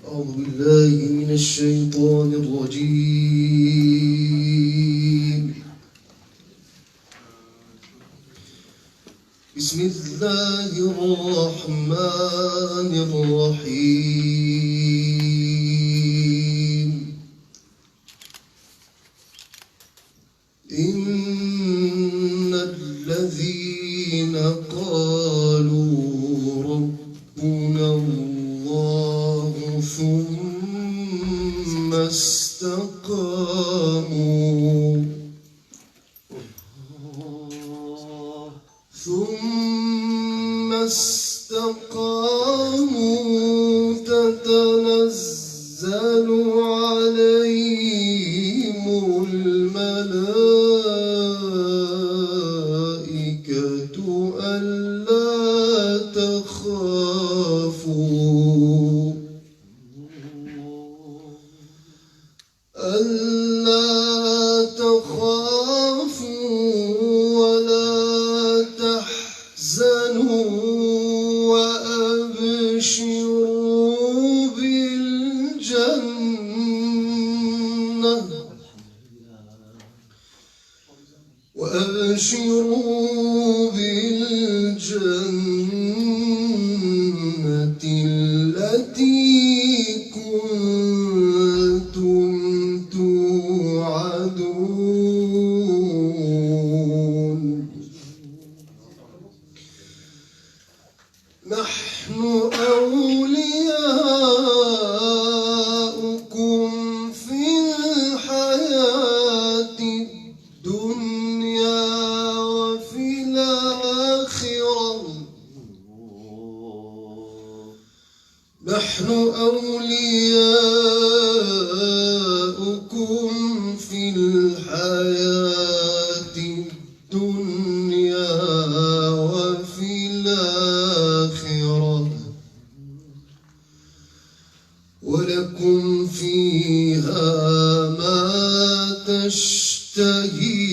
أعوذ بالله من الشيطان الرجيم. بسم الله الرحمن الرحيم. إن الذين قالوا ربنا الله ثم استقاموا تتنزل عليهم الملائكة ألا تخافوا ولا تحزنوا وأبشروا بالجنة التي كنتم توعدون. نحن أولياؤكم في الحياة الدنيا وفي الآخرة. نحن أولياؤكم في الحياة الدنيا وفي الآخرة ولكم فيها ما تشتهي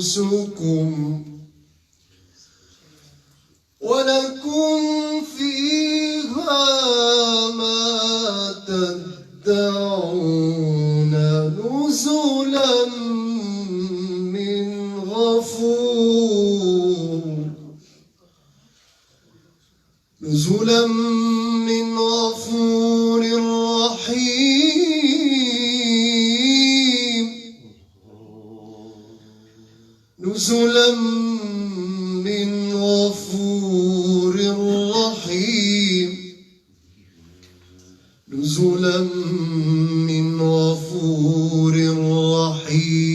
أنفسكم ولكم فيها ما تدعون نزلا من غفور رحيم. نزلا من غفور رحيم. نزلا من غفور رحيم.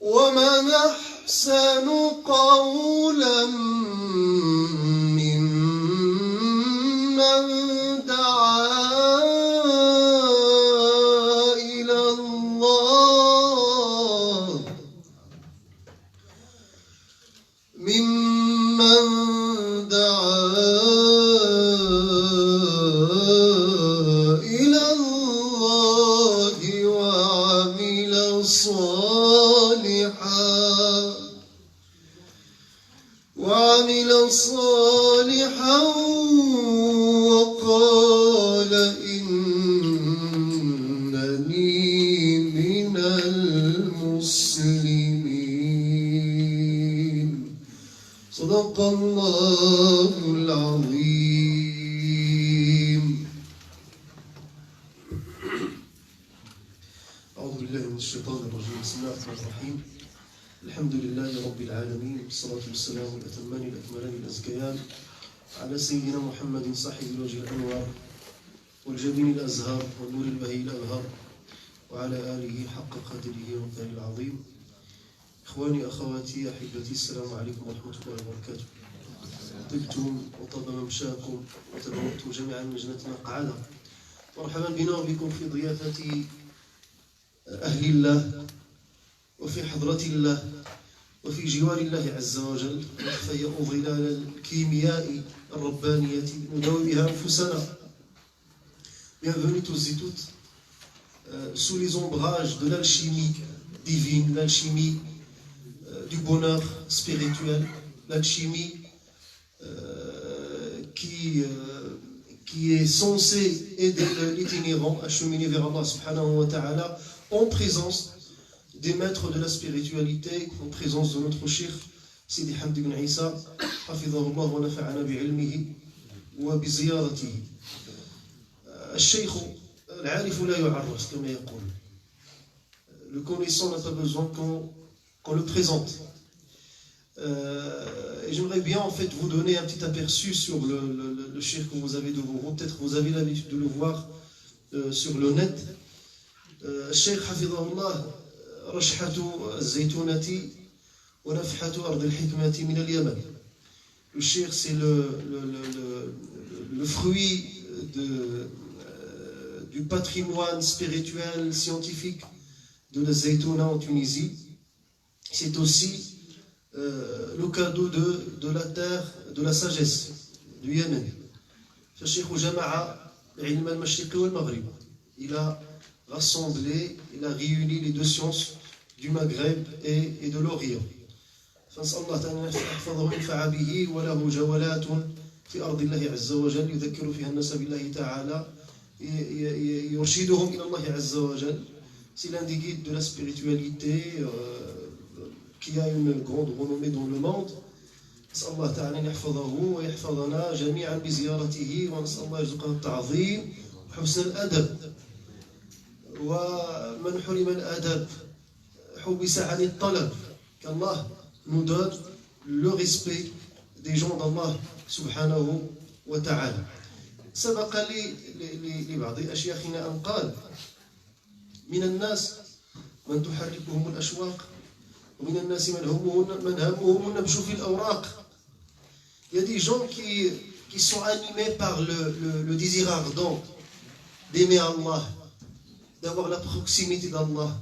ومن أحسن قولا ممن دعا إلى الله وعمل صالحا وقال إنني من المسلمين. صدق الله العظيم. أعوذ بالله من الشيطان الرجيم. بسم الله الرحمن الرحيم. الحمد لله رب العالمين، والصلاة والسلام الأتمان الأكملان الأزكيان على سيدنا محمد صاحب الوجه الأنوار والجبين الأزهار والنور البهي الأبهر وعلى آله حق قدره ومقداره العظيم. إخواني أخواتي أحبتي، السلام عليكم ورحمة الله وبركاته. طبتم وطاب ممشاكم وتبوأتم جميعا من جنة مقعدا. مرحبا بنا وبكم في ضيافة أهل الله وفي حضرة الله وفي جوار الله عز وجل، نتفيأ ظلال الكيمياء الربانية نداوي بها أنفسنا. Bienvenue tous et toutes sous les ombrages de l'alchimie divine, l'alchimie du bonheur spirituel, l'alchimie qui est censée aider l'itinérant à cheminer vers Allah subhanahu wa ta'ala en présence des maîtres de la spiritualité, en présence de notre cheikh Sidi Hamdi ibn Isa, hafidhahullah wa nafa'ana bi'ilmihi wa biziyaratihi. الشيخ العارف لا يعرف كما يقول. Le connaissant n'a pas besoin qu'on le présente. Et j'aimerais bien en fait vous donner un petit aperçu sur le cheikh que vous avez devant vous. Peut-être vous avez l'habitude de le voir sur le net. الشيخ حفظه الله رشحة الزيتونة ونفحة أرض الحكمة من اليمن. Le cheikh c'est le fruit du patrimoine spirituel, scientifique de la Zaytouna en Tunisie. C'est aussi le cadeau de la terre, de la sagesse du Yémen. Il a rassemblé, il a réuni les deux sciences du Maghreb et de l'Orient. في أرض الله عز وجل يذكر فيها الناس بالله تعالى يرشدهم إلى الله عز وجل. C'est l'un des guides de la spiritualité qui a une grande renommée dans le monde. نسأل الله تعالى أن يحفظه ويحفظنا جميعا بزيارته ونسأل الله يرزقنا التعظيم وحسن الأدب. ومن حرم الأدب حبس عن الطلب. qu'Allah nous donne le respect des gens d'Allah subhanahu wa ta'ala. سبق لبعض أشياخنا أن قال من الناس من تحركهم الأشواق ومن الناس من همهم النبش في الأوراق. Il y a des gens qui sont animés par le désir ardent d'aimer Allah, d'avoir la proximité d'Allah.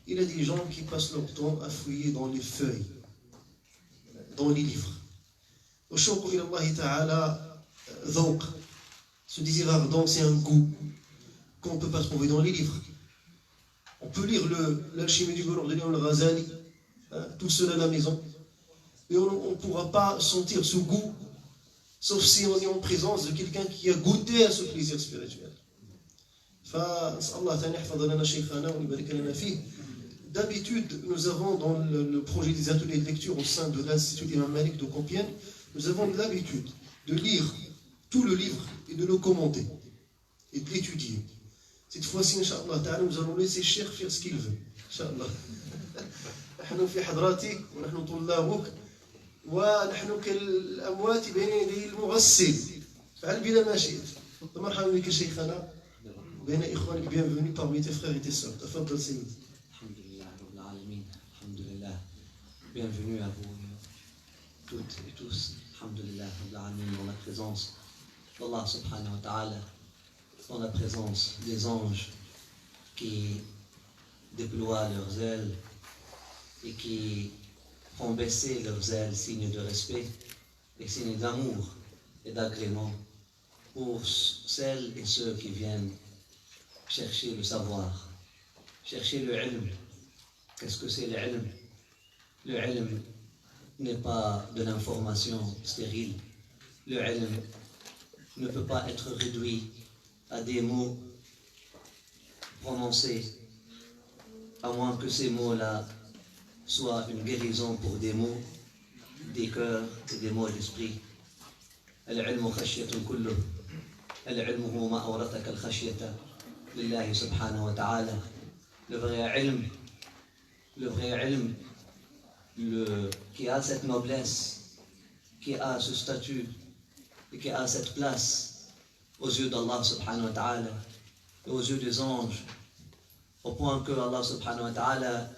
Il y a des gens qui passent leur temps à fouiller dans les feuilles, dans les livres. والشوق إلى الله تعالى ذوق. Ce désir ardent, c'est un goût qu'on ne peut pas trouver dans les livres. On peut lire l'alchimie du bonheur de Imam al-Ghazali tout seul à la maison, et on ne pourra pas sentir ce goût, sauf si on est en présence de quelqu'un qui a goûté à ce plaisir spirituel. D'habitude, nous avons dans le projet des ateliers de lecture au sein de l'Institut Imam Malik de Compiègne, nous avons l'habitude de lire tout le livre et de le commenter et de l'étudier. Cette fois-ci, Inch'Allah ta'ala, nous allons laisser Cheikh faire ce qu'il veut. Inch'Allah. نحن في حضراتك ونحن طلابك ونحن كالأموات بين يدي المغسل. فعل بنا ما شئت. مرحبا بك شيخنا بين إخوانك. bienvenue parmi tes frères et tes sœurs. تفضل سيدي. Alhamdulillah Rabbil Alamin. Alhamdulillah. Bienvenue à vous toutes et tous. Alhamdulillah Rabbil Alamin, dans la présence d'Allah subhanahu wa ta'ala, dans la présence des anges qui déploient leurs ailes et qui font baisser leurs ailes, signe de respect et signe d'amour et d'agrément pour celles et ceux qui viennent chercher le savoir, chercher le ilm. Qu'est-ce que c'est le ilm? Le ilm n'est pas de l'information stérile. Le ilm ne peut pas être réduit à des mots prononcés, à moins que ces mots-là soient une guérison pour des maux, des cœurs et des maux d'esprit. العلم خشية كله. العلم هو ما أورثك الخشية لله سبحانه وتعالى. Le vrai ilm, qui a cette noblesse, qui a ce statut et qui a cette place aux yeux d'Allah subhanahu wa ta'ala et aux yeux des anges, au point que Allah subhanahu wa ta'ala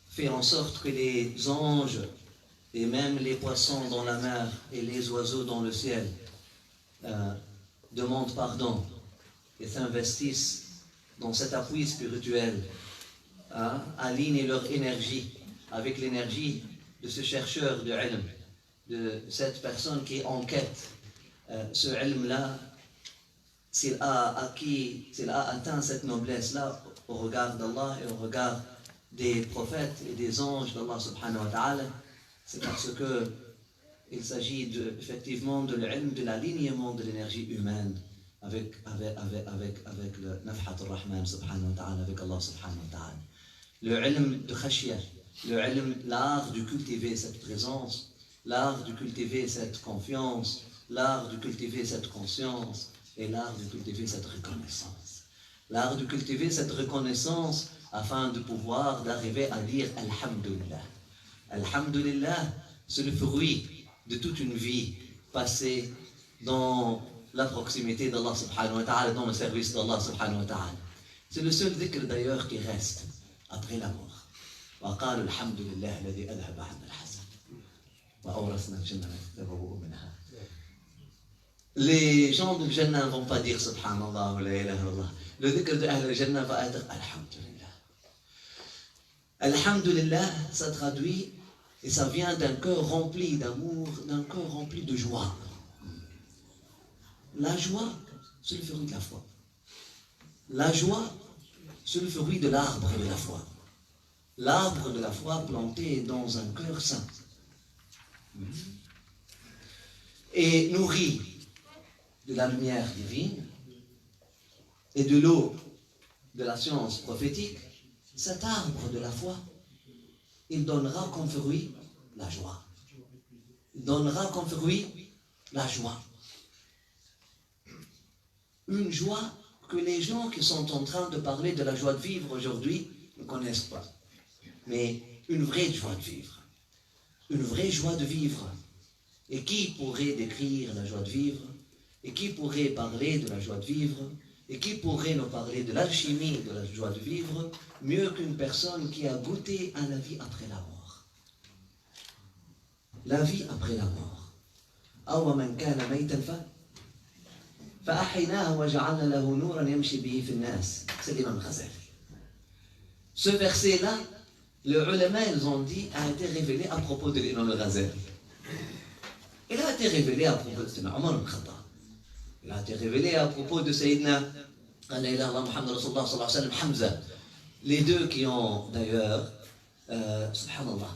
fait en sorte que les anges et même les poissons dans la mer et les oiseaux dans le ciel demandent pardon et s'investissent dans cet appui spirituel, alignent leur énergie avec l'énergie de ce chercheur de ilm, de cette personne qui est en quête ce ilm-là, s'il a atteint cette noblesse-là au regard d'Allah et au regard des prophètes et des anges d'Allah subhanahu wa ta'ala, c'est parce que il s'agit effectivement de l'ilm, de l'alignement de l'énergie humaine avec le nafhat al-Rahman subhanahu wa ta'ala, avec Allah subhanahu wa ta'ala. Le ilm de khashya, le ilm, l'art de cultiver cette présence, l'art de cultiver cette confiance, l'art de cultiver cette conscience et l'art de cultiver cette reconnaissance. L'art de cultiver cette reconnaissance afin de pouvoir d'arriver à dire Alhamdulillah. Alhamdulillah, c'est le fruit de toute une vie passée dans la proximité d'Allah subhanahu wa ta'ala, dans le service d'Allah subhanahu wa ta'ala. C'est le seul dhikr d'ailleurs qui reste après la mort. وقالوا الحمد لله الذي أذهب عنا الحزن وأورثنا الجنة نتبوأ منها. Les gens du Jannah ne vont pas dire Subhanallah ou la ilaha illallah. Le dhikr de Ahl al-Jannah va être Alhamdulillah. Alhamdulillah, ça traduit et ça vient d'un cœur rempli d'amour, d'un cœur rempli de joie. La joie, c'est le fruit de la foi. La joie, c'est le fruit de l'arbre de la foi. L'arbre de la foi planté dans un cœur saint. Et nourri de la lumière divine et de l'eau de la science prophétique, cet arbre de la foi, il donnera comme fruit la joie. Il donnera comme fruit la joie. Une joie que les gens qui sont en train de parler de la joie de vivre aujourd'hui ne connaissent pas. Mais une vraie joie de vivre. Une vraie joie de vivre. Et qui pourrait décrire la joie de vivre? Et qui pourrait parler de la joie de vivre? Et qui pourrait nous parler de l'alchimie de la joie de vivre mieux qu'une personne qui a goûté à la vie après la mort? La vie après la mort. أَوَ مَنْ كَانَ مَيْتًا فَأَحْيَيْنَاهُ وَجَعَلْنَا لَهُ نُورًا يَمْشِي بِهِ فِي النَّاسِ. C'est l'imam Ghazali. Ce verset-là, les ulama, ils ont dit, a été révélé à propos de l'imam Ghazali. Il a été révélé à propos de Sayyidina Omar al-Khattab. Il a été révélé à propos de Sayyidina Muhammad Rasulullah sallallahu alayhi wa sallam, Hamza. Les deux qui ont d'ailleurs, subhanallah,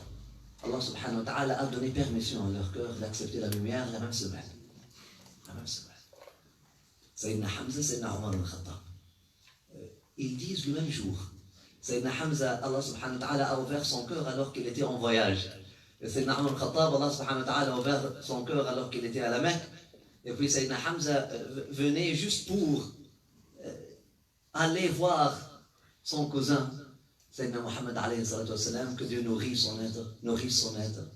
Allah subhanahu wa ta'ala a donné permission à leur cœur d'accepter la lumière la même semaine. La même semaine. Sayyidina Hamza, Sayyidina Omar al-Khattab. Ils disent le même jour. Sayyidina Hamza, Allah subhanahu wa ta'ala a ouvert son cœur alors qu'il était en voyage. Et Sayyidina Omar al-Khattab, Allah subhanahu wa ta'ala a ouvert son cœur alors qu'il était à la Mecque. Et puis Sayyidina Hamza venait juste pour aller voir son cousin, Sayyidina Muhammad alayhi salatu wa salam, que Dieu nourrisse son être,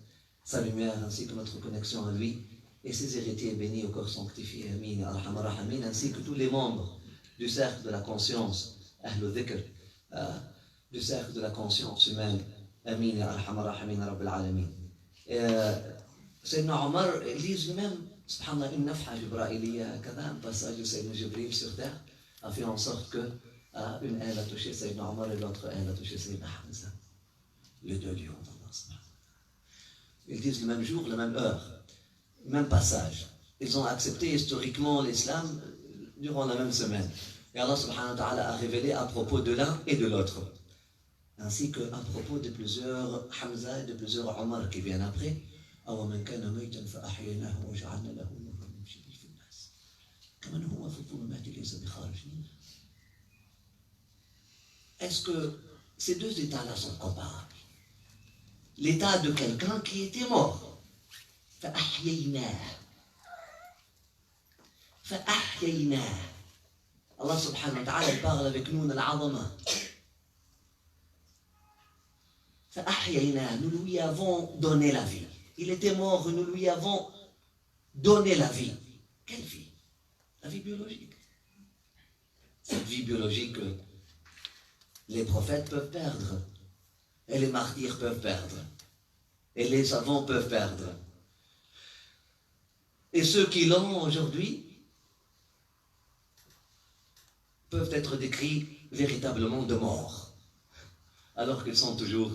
sa lumière ainsi que notre connexion à lui, et ses héritiers bénis au corps sanctifié, Amin, Arhamar Rahamin, ainsi que tous les membres du cercle de la conscience, Ahlul Dhikr, du cercle de la conscience humaine, Amin, Arhamar Rahamin, Rabbil Alamin. Sayyidina Omar, ils disent lui-même, subhanallah, une nafha jibraïliya, un passage de Sayyidina Jibril sur terre, a fait en sorte que une aile a touché Sayyidina Omar et l'autre aile a touché Sayyidina Hamza. Les deux lions d'Allah. Ils disent le même jour, la même heure, même passage. Ils ont accepté historiquement l'islam durant la même semaine. Et Allah subhanahu wa ta'ala a révélé à propos de l'un et de l'autre. Ainsi qu'à propos de plusieurs Hamza et de plusieurs Omar qui viennent après. أَوَمَنْ كَانَ مَيْتًا فَأَحْيَيْنَاهُ وَجَعَلْنَا لَهُ نُورًا يَمْشِي بِهِ فِي النَّاسِ كَمَنْ هُوَ فِي الظُّلُمَاتِ لَيْسَ بِخَارِجٍ مِنْهَا. Est-ce que ces deux états-là sont comparables? L'état de quelqu'un qui était mort. فَأَحْيَيْنَاهُ. فَأَحْيَيْنَاهُ. Allah subhanahu wa ta'ala parle avec nous de l'azama. فَأَحْيَيْنَاهُ. Nous lui avons donné la vie. Il était mort, nous lui avons donné la vie. Quelle vie? La vie biologique. Cette vie biologique que les prophètes peuvent perdre, et les martyrs peuvent perdre, et les savants peuvent perdre. Et ceux qui l'ont aujourd'hui peuvent être décrits véritablement de morts, alors qu'ils sont toujours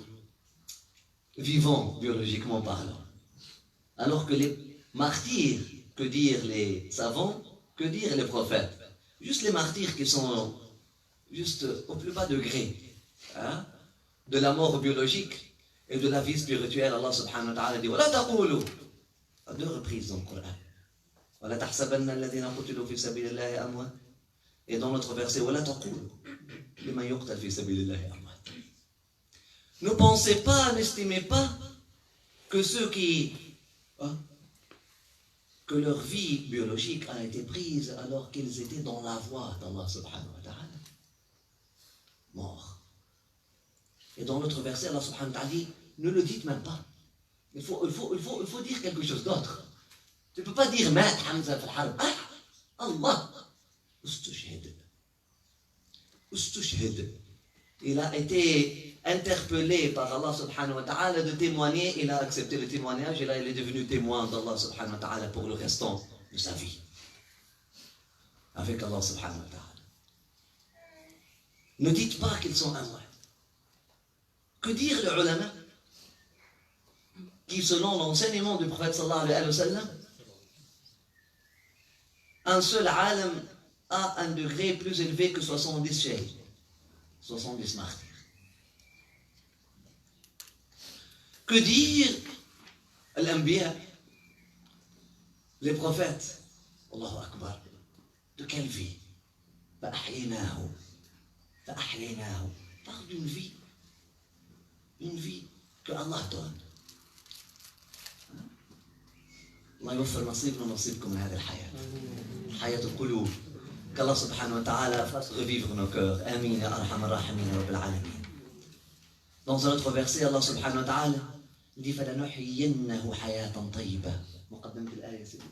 vivants biologiquement parlant. Alors que les martyrs que dire les savants, que dire les prophètes. Juste les martyrs qui sont juste au plus bas degré, hein, de la mort biologique et de la vie spirituelle. Allah subhanahu wa ta'ala dit وَلَا تَقُولُوا à 2 reprises dans le Coran. وَلَا تَحْسَبَنَّ الَّذِينَ قُتِلُوا فِي سَبِيلِ اللَّهِ أَمْوَاتًا. Et dans l'autre verset وَلَا تَقُولُوا لِمَنْ يُقْتَلْ فِي سَبِيلِ اللَّهِ أَمْوَاتًا. Ne pensez pas, n'estimez pas que ceux qui... Hein, que leur vie biologique a été prise alors qu'ils étaient dans la voie d'Allah subhanahu wa ta'ala. Morts. Et dans l'autre verset, Allah subhanahu wa ta'ala dit, ne le dites même pas. Il faut dire quelque chose d'autre. Tu ne peux pas dire, Mat Hamza fil harb. Ah, Allah. Ustushhid. Ustushhid. Il a été interpellé par Allah subhanahu wa ta'ala de témoigner, il a accepté le témoignage et là il est devenu témoin d'Allah subhanahu wa ta'ala pour le restant de sa vie. Avec Allah subhanahu wa ta'ala. Ne dites pas qu'ils sont amwat. Que dire les ulama qui, selon l'enseignement du prophète sallallahu alayhi wa sallam, un seul alam a un degré plus élevé que 70 shahid, 70 martyrs. Que dire l'anbiya, les prophètes, Allahu Akbar, de quelle vie? فأحييناه فأحييناه. Parle d'une vie que Allah donne. الله يوفر نصيبنا ونصيبكم من هذه الحياة حياة القلوب. qu'Allah subhanahu wa ta'ala fasse revivre nos cœurs. Amin ya arhamar rahimin ya rabbil alamin. Dans un autre verset, Allah subhanahu wa ta'ala dit فَلَنُحْيِيَنَّهُ حَيَاةً طَيِّبَةً. مقدمة الآية سيدي.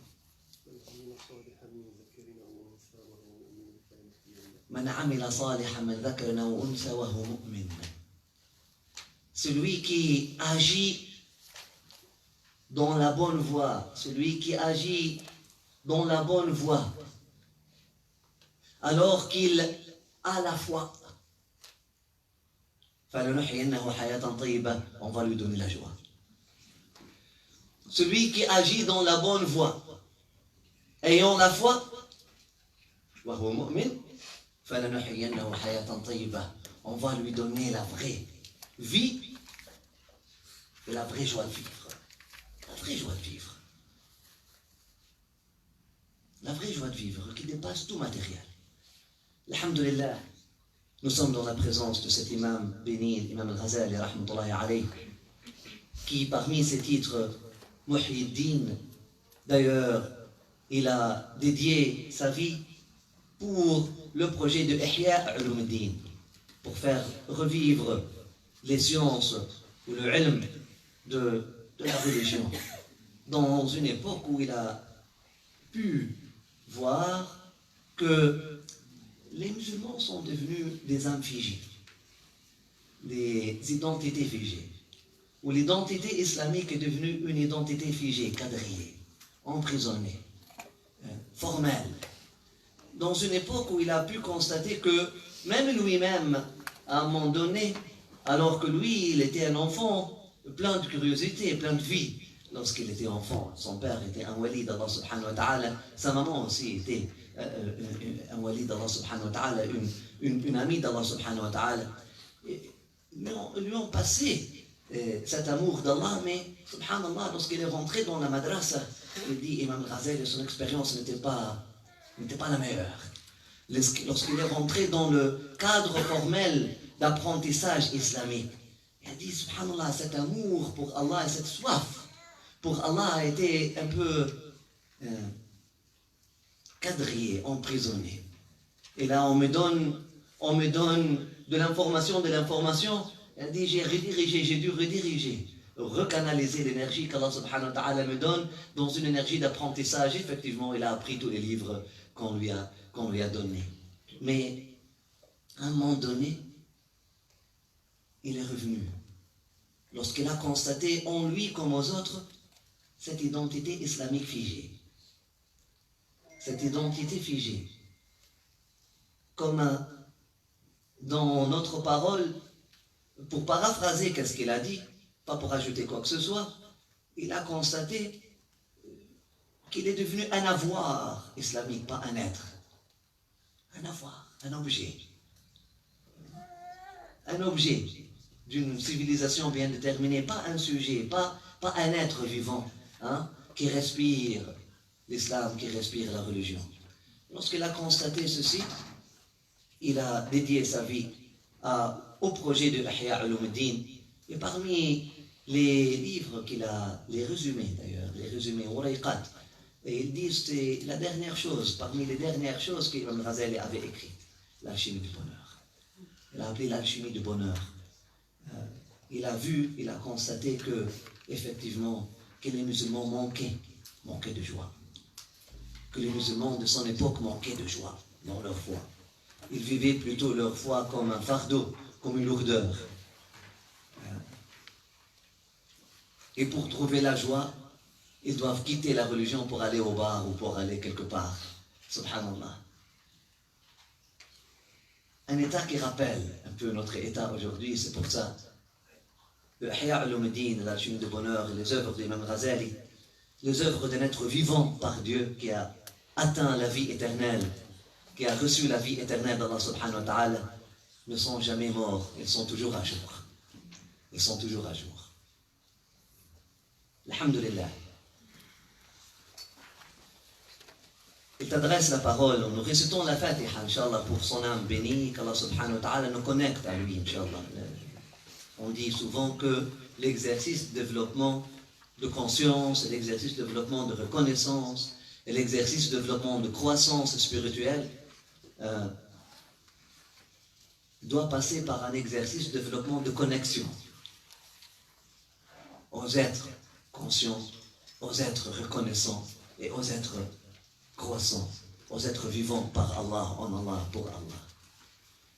من عمل صالحا من ذكر أو أنثى وهو مؤمن. Celui qui agit dans la bonne voie, celui qui agit dans la bonne voie, alors qu'il a la foi. فَلَنُحْيِيَنَّهُ حَيَاةً طَيِّبَةً. On va lui donner la joie. Celui qui agit dans la bonne voie, ayant la foi, وهو مؤمن فَلَنُحْيِيَنَّهُ حَيَاةً طَيِّبَةً. On va lui donner la vraie vie et la vraie joie de vivre. La vraie joie de vivre. La vraie joie de vivre qui dépasse tout matériel. Alhamdulillah, nous sommes dans la présence de cet imam béni, l'imam al-Ghazali, rahmatullahi alayh, qui parmi ses titres, Muhyiddin, d'ailleurs, il a dédié sa vie pour le projet de Ihya Ulumuddin, pour faire revivre les sciences ou le ilm de la religion, dans une époque où il a pu voir que les musulmans sont devenus des âmes figées, des identités figées, où l'identité islamique est devenue une identité figée, quadrillée, emprisonnée, formelle. Dans une époque où il a pu constater que même lui-même, à un moment donné, alors que lui, il était un enfant plein de curiosité, plein de vie, lorsqu'il était enfant, son père était un wali d'Allah subhanahu wa ta'ala, sa maman aussi était un wali d'Allah subhanahu wa ta'ala, une amie d'Allah subhanahu wa ta'ala. Lui ont passé cet amour d'Allah, mais subhanallah, lorsqu'il est rentré dans la madrasa, il dit, Imam Ghazali, son expérience n'était pas la meilleure. Lorsqu'il est rentré dans le cadre formel d'apprentissage islamique, il a dit, subhanallah, cet amour pour Allah et cette soif pour Allah a été un peu quadrillé, emprisonné. Et là, on me donne de l'information. Il a dit, j'ai dû rediriger, recanaliser l'énergie qu'Allah subhanahu wa ta'ala me donne dans une énergie d'apprentissage. Effectivement, il a appris tous les livres qu'on lui a donnés. Mais à un moment donné, il est revenu. Lorsqu'il a constaté en lui comme aux autres cette identité islamique figée. Cette identité figée. Comme dans notre parole, pour paraphraser qu'est-ce qu'il a dit, pas pour ajouter quoi que ce soit, il a constaté qu'il est devenu un avoir islamique, pas un être. Un avoir, un objet. Un objet d'une civilisation bien déterminée, pas un sujet, pas un être vivant, hein, qui respire l'islam, qui respire la religion. Lorsqu'il a constaté ceci, il a dédié sa vie au projet de Ihya Ulumuddin. Et parmi les livres qu'il a, les résumés d'ailleurs, les résumés, Urayqat, et ils disent que c'est la dernière chose, parmi les dernières choses qu'Imam Ghazali avait écrites, l'alchimie du bonheur. Il a appelé l'alchimie du bonheur. Il a vu, il a constaté que, effectivement, que les musulmans manquaient de joie. Que les musulmans de son époque manquaient de joie dans leur foi. Ils vivaient plutôt leur foi comme un fardeau, comme une lourdeur. Et pour trouver la joie, ils doivent quitter la religion pour aller au bar ou pour aller quelque part. Subhanallah. Un état qui rappelle un peu notre état aujourd'hui, c'est pour ça. Le Ihya Ulumuddin, l'alchimie du bonheur, et les œuvres d'Imam Ghazali, les œuvres d'un être vivant par Dieu qui a atteint la vie éternelle, qui a reçu la vie éternelle d'Allah subhanahu wa ta'ala, ne sont jamais morts, ils sont toujours à jour. Ils sont toujours à jour. Alhamdulillah. Il t'adresse la parole, nous récitons la Fatiha, Inch'Allah, pour son âme bénie, qu'Allah subhanahu wa ta'ala nous connecte à lui, Inch'Allah. On dit souvent que l'exercice de développement de conscience, et l'exercice de développement de reconnaissance, et l'exercice de développement de croissance spirituelle doit passer par un exercice de développement de connexion aux êtres conscients, aux êtres reconnaissants et aux êtres croissants, aux êtres vivants par Allah, en Allah, pour Allah.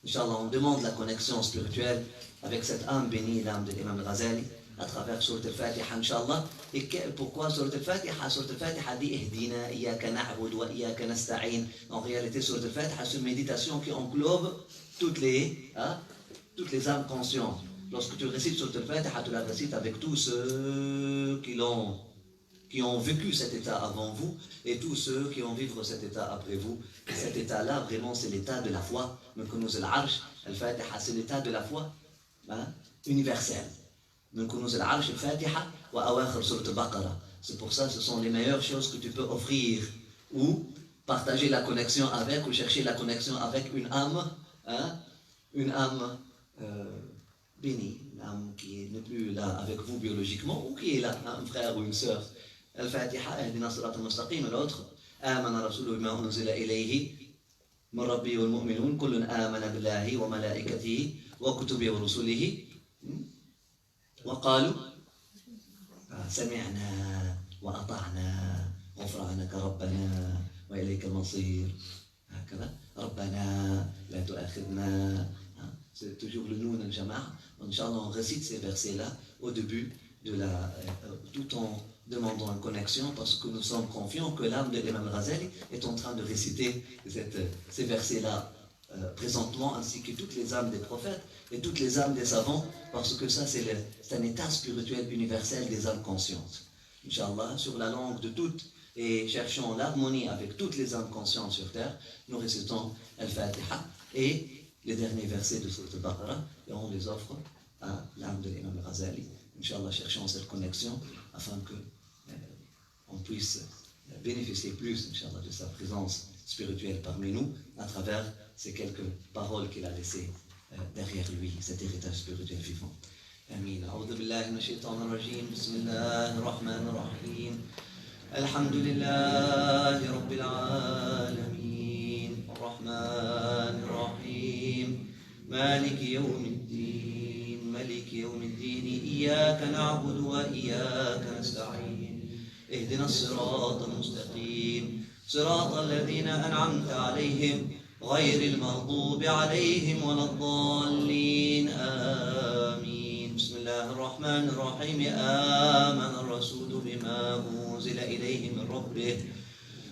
Inch'Allah, on demande la connexion spirituelle avec cette âme bénie, l'âme de l'imam Ghazali, à travers Surat al-Fatiha, Inch'Allah. Et pourquoi Surat al-Fatiha? Surat al-Fatiha dit Ihdina, Iyaka na'bud wa Iyaka nasta'in. En réalité, Surat al-Fatiha, c'est une méditation qui englobe toutes les âmes conscientes. Lorsque tu récites Surat al-Fatiha, tu la récites avec tous ceux qui ont vécu cet état avant vous et tous ceux qui vont vivre cet état après vous. Et cet état-là, vraiment, c'est l'état de la foi. Mais que nous al-Arsh, al-Fatiha, c'est l'état de la foi universelle. C'est pour ça que ce sont les meilleures choses que tu peux offrir ou partager la connexion avec ou chercher la connexion avec une âme bénie, une âme qui n'est plus là avec vous biologiquement ou qui est là, un frère ou une sœur. Al-Fatiha, Ihdina as-sirata al-mustaqim, l'autre, Amana rasuluhu bima unzila ilayhi min rabbihi wal mu'minun, kullun amana billahi wa malaikatihi wa kutubihi wa rusulihi. وقالوا سمعنا وأطعنا غفرانك ربنا وإليك المصير هكذا ربنا لا تؤاخذنا. C'est toujours le noun al-jama'a. Inch'Allah, on récite ces versets-là au début tout en demandant une connexion parce que nous sommes confiants que l'âme de l'imam Ghazali est en train de réciter ces versets-là présentement, ainsi que toutes les âmes des prophètes et toutes les âmes des savants, parce que ça c'est un état spirituel universel des âmes conscientes. Inch'Allah, sur la langue de toutes, et cherchant l'harmonie avec toutes les âmes conscientes sur terre, nous récitons Al-Fatiha et les derniers versets de Surat Al-Baqarah, et on les offre à l'âme de l'imam Ghazali. Inch'Allah, cherchons cette connexion afin que on puisse bénéficier plus, Inch'Allah, de sa présence spirituelle parmi nous à travers ces quelques paroles qu'il a laissées derrière lui, cet héritage spirituel vivant. Amin. A'udhu billahi minash shaitanir rajim. Bismillahir rahmanir rahim. Alhamdulillahi rabbil alamin. Ar-Rahmanir Rahim. Maliki yawmiddin. Maliki yawmiddin. Iyyaka na'budu wa iyyaka nasta'in. اهدنا الصراط المستقيم صراط الذين أنعمت عليهم غير المغضوب عليهم ولا الضالين آمين. بسم الله الرحمن الرحيم. آمن الرسول بما أنزل إليه من ربه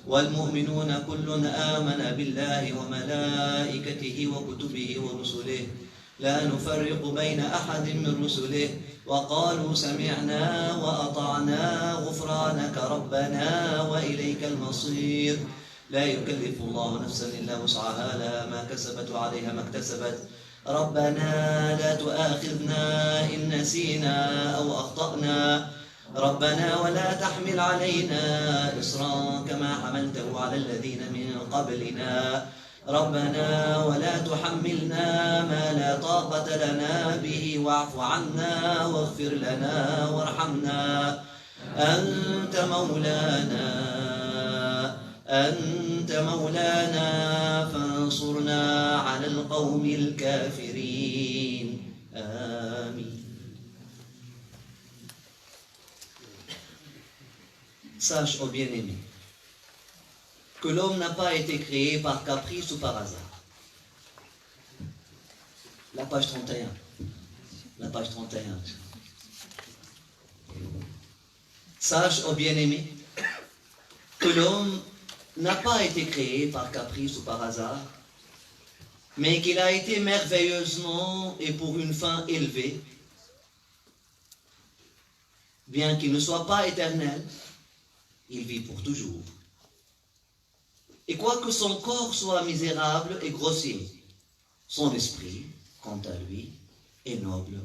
والمؤمنون كل آمن بالله وملائكته وكتبه ورسله لا نفرق بين أحد من رسله وقالوا سمعنا وأطعنا غفرانك ربنا وإليك المصير لا يكلف الله نفسا إلا وسعها لها ما كسبت وعليها ما اكتسبت ربنا لا تؤاخذنا إن نسينا أو أخطأنا ربنا ولا تحمل علينا إصرا كما حملته على الذين من قبلنا ربنا ولا تحملنا ما لا طاقة لنا به واعف عنا واغفر لنا وارحمنا أنت مولانا فانصرنا على القوم الكافرين آمين. Sache, ô bien-aimé, que l'homme n'a pas été créé par caprice ou par hasard. La page 31. La page 31. Sache, ô bien-aimé, que l'homme n'a pas été créé par caprice ou par hasard, mais qu'il a été merveilleusement et pour une fin élevée, bien qu'il ne soit pas éternel, il vit pour toujours. Et quoique son corps soit misérable et grossier, son esprit, quant à lui, est noble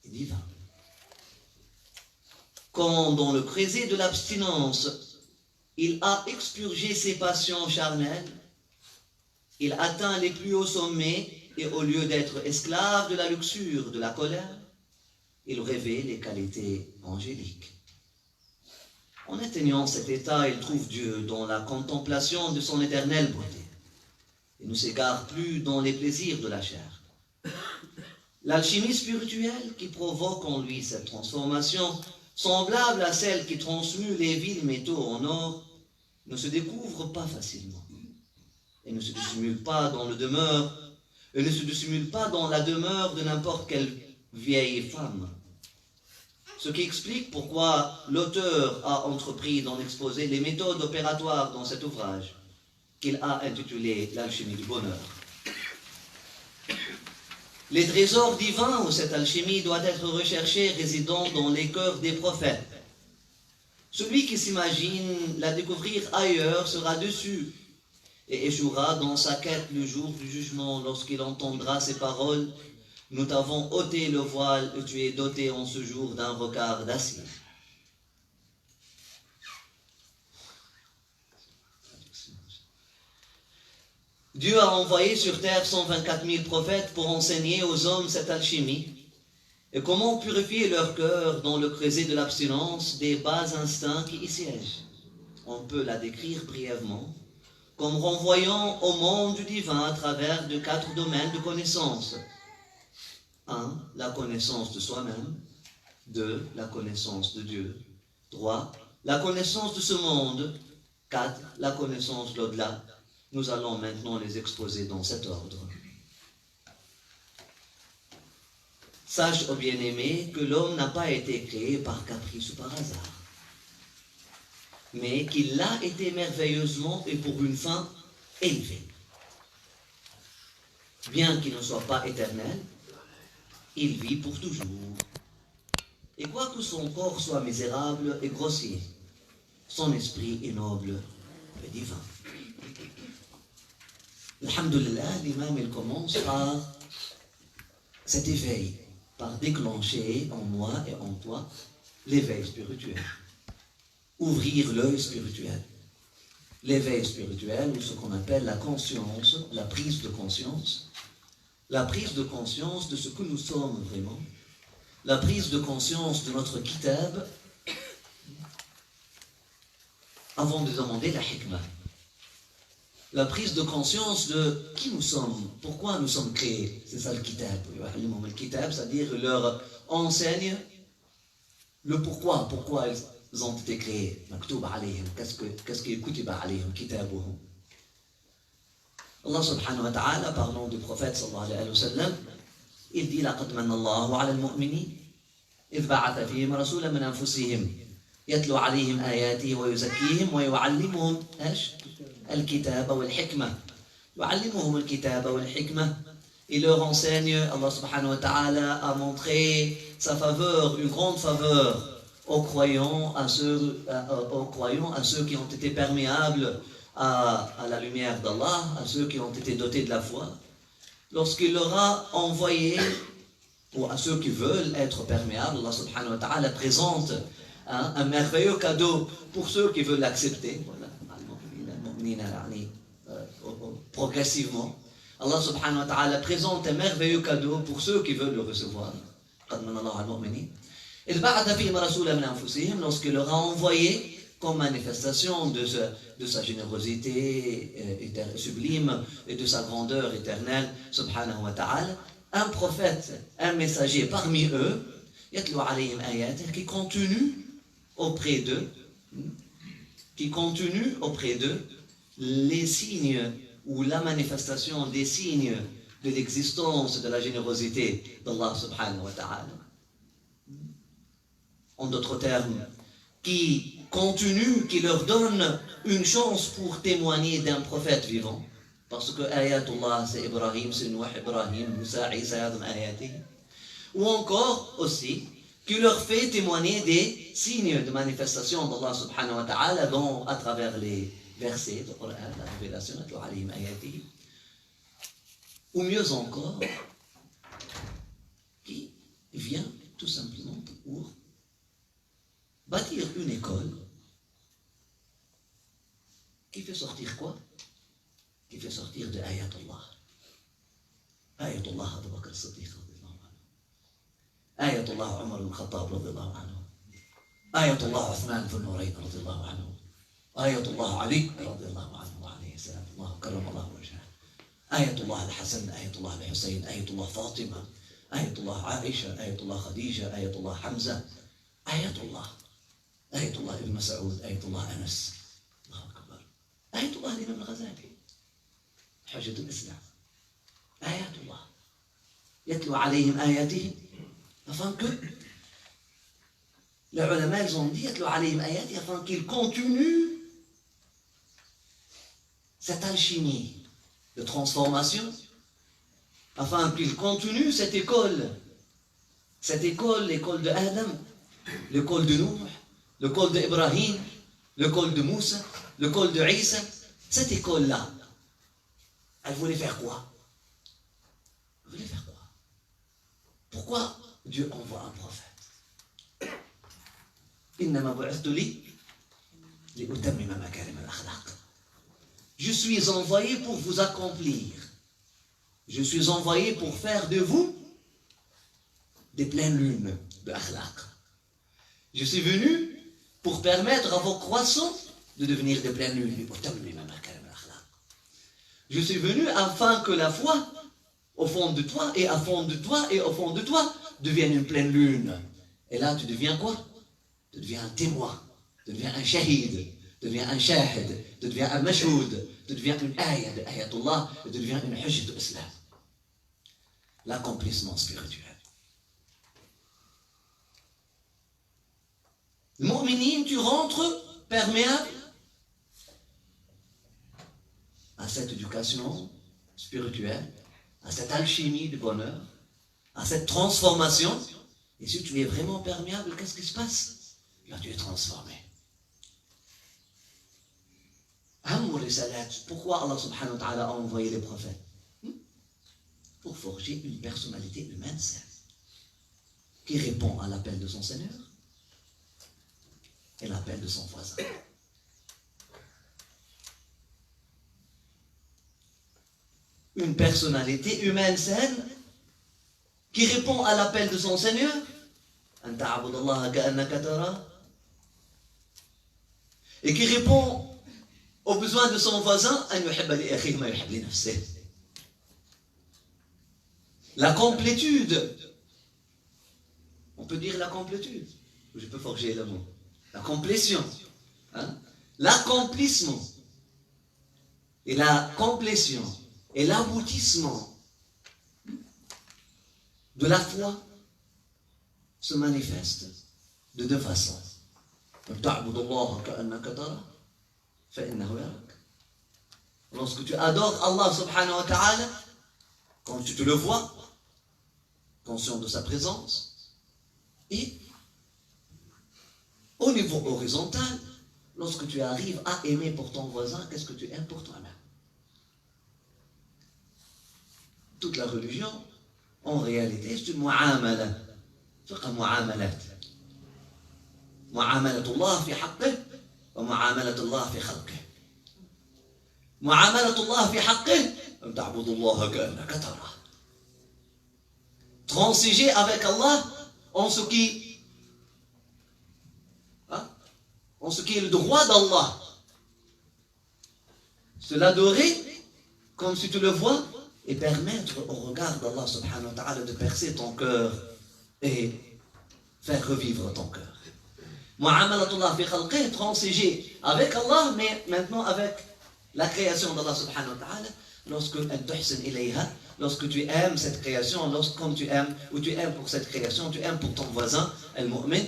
et divin. Quand dans le creuset de l'abstinence, il a expurgé ses passions charnelles, il atteint les plus hauts sommets et au lieu d'être esclave de la luxure, de la colère, il revêt les qualités angéliques. En atteignant cet état, il trouve Dieu dans la contemplation de son éternelle beauté. Il ne s'égare plus dans les plaisirs de la chair. L'alchimie spirituelle qui provoque en lui cette transformation, semblable à celle qui transmue les vils métaux en or, ne se découvre pas facilement. Et ne se dissimule pas dans la demeure de n'importe quelle vieille femme. Ce qui explique pourquoi l'auteur a entrepris d'en exposer les méthodes opératoires dans cet ouvrage, qu'il a intitulé L'alchimie du bonheur. Les trésors divins où cette alchimie doit être recherchée résidant dans les cœurs des prophètes. Celui qui s'imagine la découvrir ailleurs sera déçu et échouera dans sa quête le jour du jugement lorsqu'il entendra ces paroles. Nous t'avons ôté le voile et tu es doté en ce jour d'un regard d'acier. Dieu a envoyé sur terre 124 000 prophètes pour enseigner aux hommes cette alchimie et comment purifier leur cœur dans le creuset de l'abstinence des bas instincts qui y siègent. On peut la décrire brièvement comme renvoyant au monde du divin à travers de 4 domaines de connaissance. 1. La connaissance de soi-même. 2. La connaissance de Dieu. 3. La connaissance de ce monde. 4. La connaissance de l'au-delà. Nous allons maintenant les exposer dans cet ordre. Sache, ô bien-aimé, que l'homme n'a pas été créé par caprice ou par hasard, mais qu'il a été merveilleusement et pour une fin élevé. Bien qu'il ne soit pas éternel, il vit pour toujours. Et quoique son corps soit misérable et grossier, son esprit est noble et divin. Alhamdulillah, l'imam il commence par cet éveil, par déclencher en moi et en toi l'éveil spirituel. Ouvrir l'œil spirituel. L'éveil spirituel, ou ce qu'on appelle la conscience, la prise de conscience. La prise de conscience de ce que nous sommes vraiment. La prise de conscience de notre kitab avant de demander la hikmah. La prise de conscience de qui nous sommes, pourquoi nous sommes créés. C'est ça le kitab. Le kitab, c'est-à-dire leur enseigne le pourquoi ils ont été créés. Qu'est-ce qui est kutiba alayhim kitabuhum. Allah subhanahu wa ta'ala, parlant du prophète sallallahu alayhi wa sallam, il dit لَقَدْ مَنَّ اللَّهُ عَلَى الْمُؤْمِنِينَ إِذْ بَعَثَ فِيهِمْ رَسُولًا مِنْ أَنفُسِهِمْ يَتْلُو عَلَيْهِمْ آيَاتِهِ وَيُزَكِّيهِمْ وَيُعَلِّمُهُمْ الْكِتَابَ وَالْحِكْمَةَ يُعَلِّمُهُمُ الْكِتَابَ وَالْحِكْمَةَ il leur enseigne, Allah subhanahu wa ta'ala a montré sa faveur, une grande faveur aux croyants, à ceux qui ont été perméables à la lumière d'Allah, à ceux qui ont été dotés de la foi. Lorsqu'il leur a envoyé, ou à ceux qui veulent être perméables, Allah subhanahu wa ta'ala présente un merveilleux cadeau pour ceux qui veulent l'accepter. Voilà. Progressivement, Allah subhanahu wa ta'ala présente un merveilleux cadeau pour ceux qui veulent le recevoir. Lorsqu'il leur a envoyé comme manifestation de sa générosité sublime et de sa grandeur éternelle, subhanahu wa ta'ala, un prophète, un messager parmi eux, qui continue auprès d'eux, les signes ou la manifestation des signes de l'existence de la générosité d'Allah subhanahu wa ta'ala. En d'autres termes, qui continue, qui leur donne une chance pour témoigner d'un prophète vivant. Parce que ayatullah, c'est Ibrahim, c'est Nuh, Ibrahim, Moussa, Isa, ayati. Ou encore aussi, qui leur fait témoigner des signes de manifestation d'Allah subhanahu wa ta'ala, dont à travers les versets du Coran, la révélation, ayati. Ou mieux encore, qui vient tout simplement pour bâtir une école qui fait sortir quoi? Qui fait sortir de Ayatullah. Ayatullah Abu Bakr as-Siddiq radiyallahu anhu. Ayatullah Umar al-Khattab radiyallahu anhu. Ayatullah Uthman ibn Nurayn radiyallahu anhu. Ayatullah Ali radiyallahu anhu wa alayhi salam. Allah karramallahu wajhah. Ayatullah al-Hasan, Ayatullah al-Husayn, Ayatullah Fatima, Ayatullah Aisha, Ayatullah Khadija, Ayatullah Hamza. Ayatullah. Ayatullah ibn Mas'ud, Ayatullah Anas. Allahu Akbar. Ayatullah l'imam al-Ghazali. حجة الإسلام آيات الله يتلو عليهم آياته afin que les ulama ils ont dit يتلو عليهم آياته afin qu'ils continuent cette alchimie de transformation, afin qu'ils continuent cette école, l'école de Adam, l'école de Nuh, l'école d'Ibrahim, l'école de Moussa, l'école de Isa. Cette école-là, elle voulait faire quoi? Elle voulait faire quoi? Pourquoi Dieu envoie un prophète? Je suis envoyé pour vous accomplir. Je suis envoyé pour faire de vous des pleines lunes de akhlaq. Je suis venu pour permettre à vos croissants de devenir des pleines lunes. Je suis venu afin que la foi, au fond de toi, et au fond de toi, et au fond de toi, devienne une pleine lune. Et là, tu deviens quoi? Tu deviens un témoin, tu deviens un shahid, tu deviens un shahid, tu deviens un mashoud, tu deviens une ayah de ayatullah, et tu deviens une hujjat de l'islam. L'accomplissement spirituel. Le mu'minin, tu rentres perméable à cette éducation spirituelle, à cette alchimie du bonheur, à cette transformation. Et si tu es vraiment perméable, qu'est-ce qui se passe? Là, tu es transformé. Pourquoi Allah subhanahu wa ta'ala a envoyé les prophètes? Pour forger une personnalité humaine saine, qui répond à l'appel de son Seigneur et l'appel de son voisin. Une personnalité humaine saine qui répond à l'appel de son Seigneur, et qui répond aux besoins de son voisin, la complétude. On peut dire la complétude, ou je peux forger le mot. La complétion. Hein? L'accomplissement. Et la complétion. Et l'aboutissement de la foi se manifeste de deux façons. Lorsque tu adores Allah subhanahu wa ta'ala, quand tu te le vois, conscient de sa présence, et au niveau horizontal, lorsque tu arrives à aimer pour ton voisin, qu'est-ce que tu aimes pour toi-même? Toute la religion, en réalité, c'est une mu'amala. فقه معاملات معاملة الله في حقه ومعاملة الله في خلقه معاملة الله في حقه أن تعبد الله كأنك تراه transiger avec Allah en ce qui est le droit d'Allah, se l'adorer comme si tu le vois et permettre au regard d'Allah subhanahu wa ta'ala de percer ton cœur et faire revivre ton cœur. Mu'amalatullah fi khalqih, transiger avec Allah, mais maintenant avec la création d'Allah subhanahu wa ta'ala, lorsque lorsque tu aimes cette création, comme tu aimes, ou tu aimes pour cette création, tu aimes pour ton voisin, al-mu'min,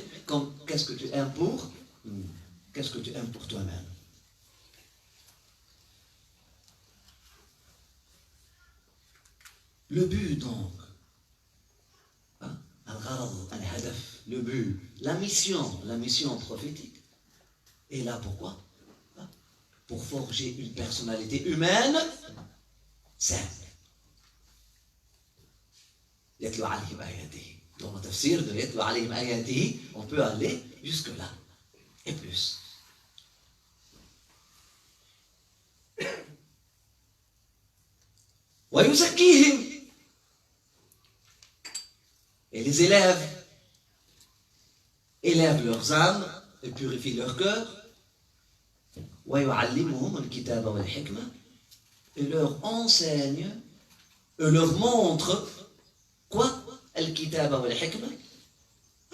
qu'est-ce que tu aimes pour? Qu'est-ce que tu aimes pour toi-même? Le but donc, le but, la mission prophétique est là pourquoi? Pour forger une personnalité humaine saine. Dans le tafsir de Yatlu alayhim ayatihi, on peut aller jusque-là et plus. Wa yuzakkihim. Et les élèves élèvent leurs âmes et purifient leur cœur. وَيُعَلِّمُهُمُ الْكِتَابَ وَالْحِكْمَةَ. Et leur enseigne, et leur montre quoi? الكتاب والحكمة.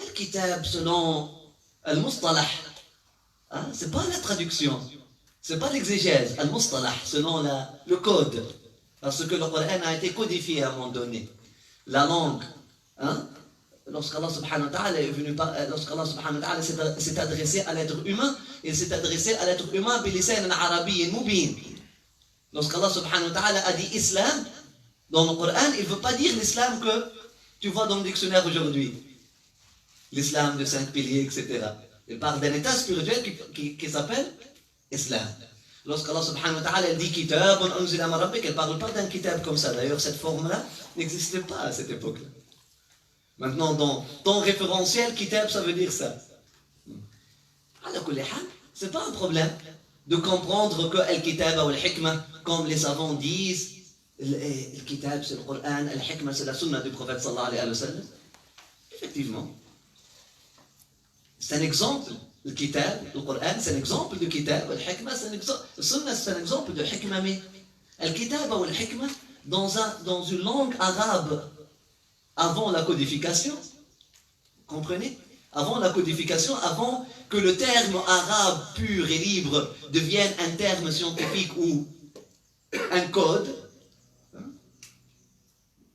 الكتاب selon al-mustalah, c'est pas la traduction, c'est pas l'exégèse. Al-mustalah selon le code, parce que le Coran a été codifié à un moment donné. La langue, lorsqu'Allah subhanahu wa ta'ala est venu, lorsqu'Allah subhanahu wa ta'ala s'est adressé à l'être humain, il s'est adressé à l'être humain bilisan arabiy mubin. Lorsqu'Allah subhanahu wa ta'ala a dit islam dans le Coran, il ne veut pas dire l'islam que tu vois dans le dictionnaire aujourd'hui, l'islam de 5 piliers, etc. Il parle d'un état spirituel qui s'appelle islam. Lorsqu'Allah subhanahu wa ta'ala dit kitab, unzila min rabbik, elle ne parle pas d'un kitab comme ça. D'ailleurs, cette forme-là n'existait pas à cette époque-là. Maintenant, dans ton référentiel, kitab, ça veut dire ça. C'est pas un problème de comprendre que al-kitab ou al-hikmah, comme les savants disent, le kitab c'est le Coran, al-hikmah c'est la sunna du prophète sallallahu alayhi wa sallam. Effectivement, c'est un exemple. Le kitab, le Coran, c'est un exemple de kitab. Le hikmah, c'est un exemple. Le sunna, c'est un exemple de hikmah. Mais le kitab ou le hikmah, dans une langue arabe, avant la codification, comprenez? Avant la codification, avant que le terme arabe pur et libre devienne un terme scientifique ou un code,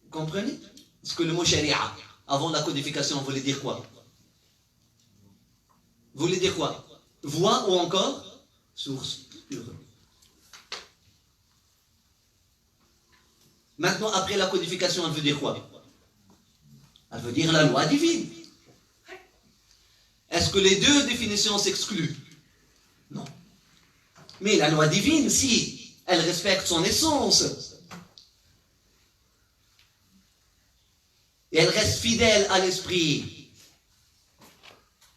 comprenez? Parce que le mot sharia, avant la codification, voulait dire quoi? Voulait dire quoi? Voix ou encore source pure. Maintenant, après la codification, elle veut dire quoi? Elle veut dire la loi divine. Est-ce que les deux définitions s'excluent? Non. Mais la loi divine, si elle respecte son essence, et elle reste fidèle à l'esprit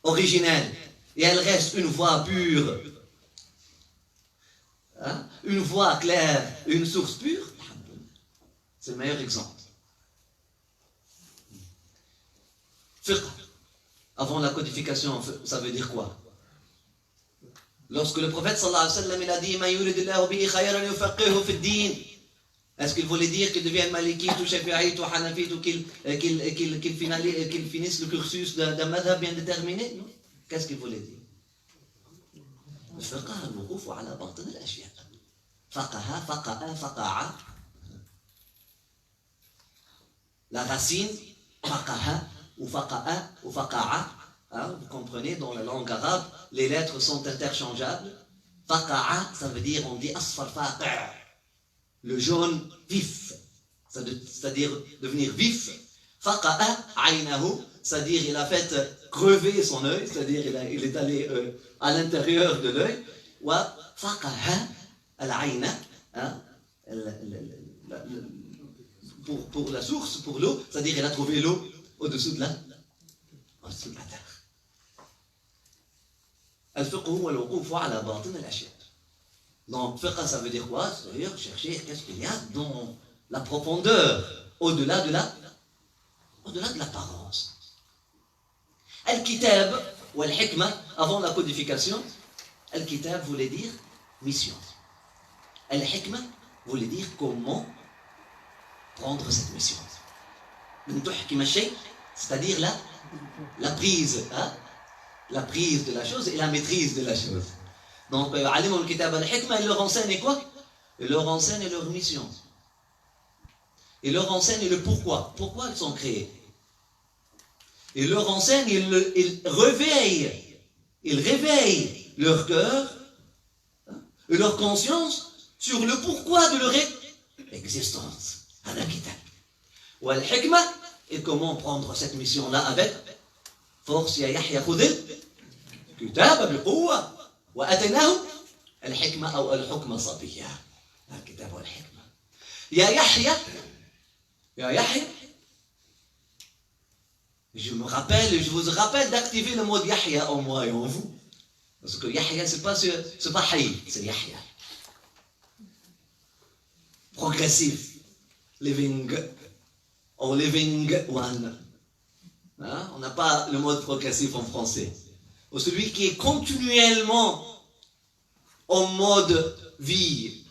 originel, et elle reste une voix pure, une voix claire, une source pure, c'est le meilleur exemple. Fiqh, avant la codification, ça veut dire quoi? Lorsque le prophète sallallahu alayhi wa sallam il a dit Ma yuridillahu bihi khayran yufaqihu fi ad-din, est-ce qu'il voulait dire qu'il devienne malikite ou shafi'ite ou hanafite ou qu'il finisse le cursus d'un madhab bien déterminé? Non. Qu'est-ce qu'il voulait dire? الفقه الوقوف على باطن الأشياء. فقع. La racine, faqaha ou faqa'a ou faqa'a. Vous comprenez, dans la langue arabe, les lettres sont interchangeables. Faqa'a, ça veut dire, on dit asfar faqi'. Le jaune vif, c'est-à-dire devenir vif. Faqa'a aynahu, c'est-à-dire il a fait crever son œil, c'est-à-dire il est allé à l'intérieur de l'œil. Wa faqaha al-ayna, pour la source, pour l'eau, c'est-à-dire il a trouvé l'eau au-dessous de la terre. Al-fiqh huwa al-wuquf ala batin al-ashya. Donc, fiqh, ça veut dire quoi? C'est-à-dire chercher qu'est-ce qu'il y a dans la profondeur, au-delà de l'apparence. Al-kitab ou al-hikmah, avant la codification, al-kitab voulait dire mission. Al-hikmah voulait dire comment prendre cette mission. C'est-à-dire la prise, hein? La prise de la chose et la maîtrise de la chose. Donc, alim al-kitab al-hikmah, il leur enseigne quoi? Il leur enseigne leur mission. Il leur enseigne le pourquoi. Pourquoi ils sont créés. Il leur enseigne, il réveille leur cœur, hein, et leur conscience sur le pourquoi de leur existence. Al-kitab. Ou al-hikmah, et comment prendre cette mission-là avec force. Ya Yahya khudil kitab bi-quwwa wa ataynahu al-hikmah ou al-hukma sabiyya. Al-kitab wal-hikmah. Ya Yahya, je vous rappelle d'activer le mot Yahya en moi et en vous. Parce que Yahya, c'est pas Hayy, c'est Yahya. Progressif, living, or living one. Hein? On n'a pas le mot progressif en français. Ou celui qui est continuellement en mode vie,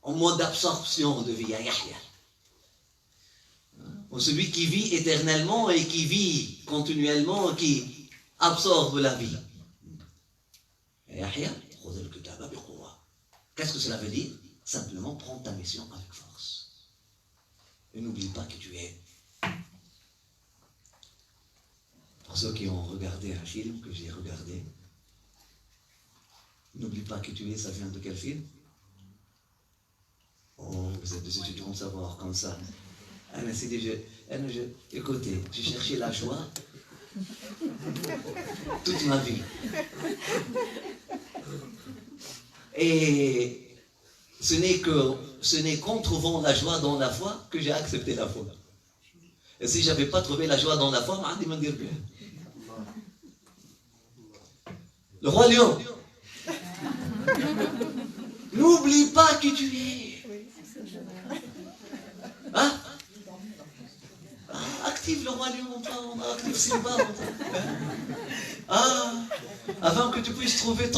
en mode d'absorption de vie, Yahya. Ou celui qui vit éternellement et qui vit continuellement, qui absorbe la vie. Yahya, qu'est-ce que cela veut dire? Simplement prends ta mission avec force. Et n'oublie pas que tu es. Pour ceux qui ont regardé un film que j'ai regardé, n'oublie pas que tu es, ça vient de quel film? Oh, vous êtes des étudiants de savoir comme ça. Écoutez, j'ai cherché la joie toute ma vie. Et ce n'est qu'en trouvant la joie dans la foi que j'ai accepté la foi. Et si je n'avais pas trouvé la joie dans la foi, je me dire bien. Le roi lion. N'oublie pas qui tu es. Hein? Active le roi lion, active Simba. Afin que tu puisses trouver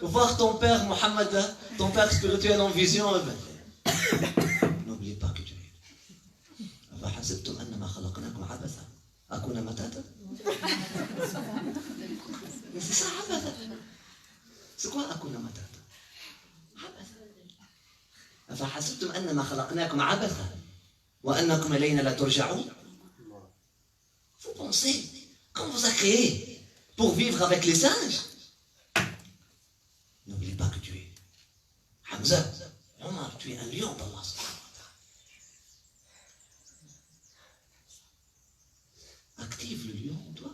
voir ton père Mohammed, ton père spirituel en vision. N'oublie pas que tu es. Mais c'est ça, Abatha. C'est quoi Akuna Matata? أفحسبتم أنما خلقناكم عبثا وأنكم إلينا لا ترجعون. Vous pensez, quand on vous a créé pour vivre avec les singes, n'oublie pas que tu es Hamza, Omar, tu es un lion d'Allah. Active le lion en toi,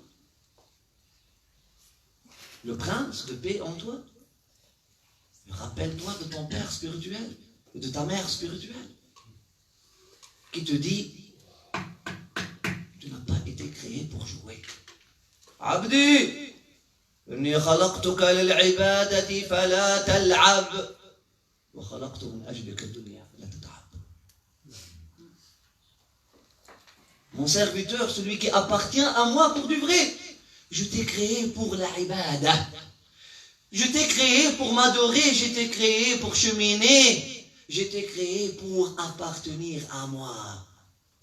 le prince de paix en toi. Rappelle-toi de ton père spirituel et de ta mère spirituelle qui te dit tu n'as pas été créé pour jouer. Abdi, inni khalaqtuka lil'ibadati fala tal'ab wa khalaqtu min ajlika ad-dunya fala tat'ab. Mon serviteur, celui qui appartient à moi pour du vrai, je t'ai créé pour la ibada. Je t'ai créé pour m'adorer, je t'ai créé pour cheminer. Je t'ai créé pour appartenir à moi.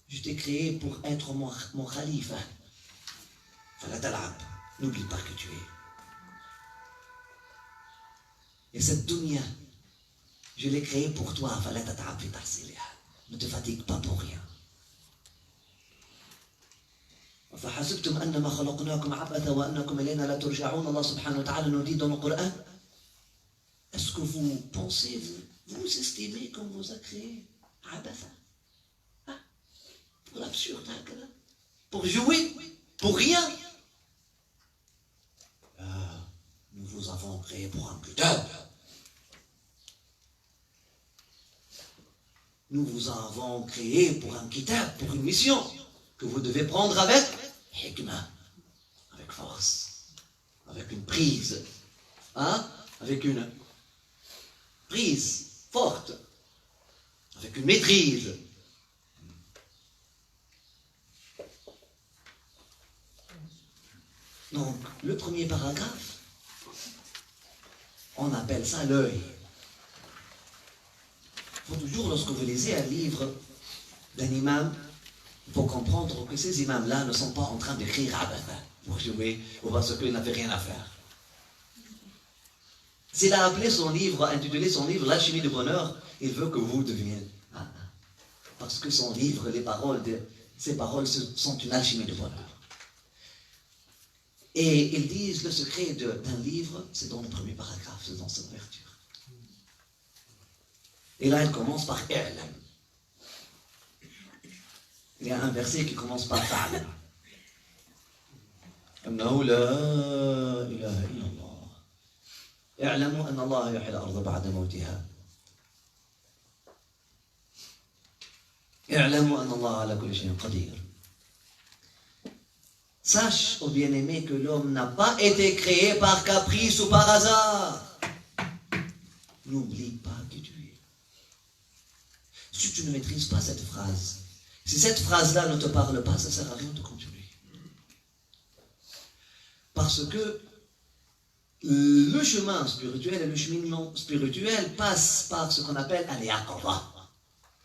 Je t'ai créé pour être mon khalifa. Fala tal'ab. N'oublie pas que tu es. Et cette dunya, je l'ai créée pour toi. Fala tat'ab fi tahsiliha. Ne te fatigue pas pour rien. فحسبتم أنما خلقناكم عبثا وأنكم إلينا لا ترجعون. Allah subhanahu wa ta'ala nous dit dans le Coran, est-ce que vous pensez, vous estimez qu'on vous a créé abatha, l'absurde, pour jouer, pour rien. Nous vous avons créé pour un kitab. Nous vous avons créé pour un kitab, pour une mission que vous devez prendre avec hikmah, avec force, avec une prise, avec une prise forte, avec une maîtrise. Donc, le premier paragraphe, on appelle ça l'œil. Il faut toujours, lorsque vous lisez un livre d'un imam, il faut comprendre que ces imams-là ne sont pas en train d'écrire pour jouer ou parce qu'ils n'avaient rien à faire. S'il a appelé son livre, intitulé son livre L'alchimie du bonheur, il veut que vous deveniez. Parce que son livre, ses paroles sont une alchimie du bonheur. Et ils disent le secret d'un livre, c'est dans le premier paragraphe, c'est dans son ouverture. Et là, il commence par I'lam. Il y a un verset qui commence par Fa'lam. أنه لا إله إلا الله اعلموا أن الله يحيي الأرض بعد موتها اعلموا أن الله على كل شيء قدير. Sache, ô bien-aimé, que l'homme n'a pas été créé par caprice ou par hasard. N'oublie pas qui tu es. Si tu ne maîtrises pas cette phrase, si cette phrase-là ne te parle pas, ça ne sert à rien de continuer. Parce que le chemin spirituel et le cheminement spirituel passent par ce qu'on appelle al-yaqadha.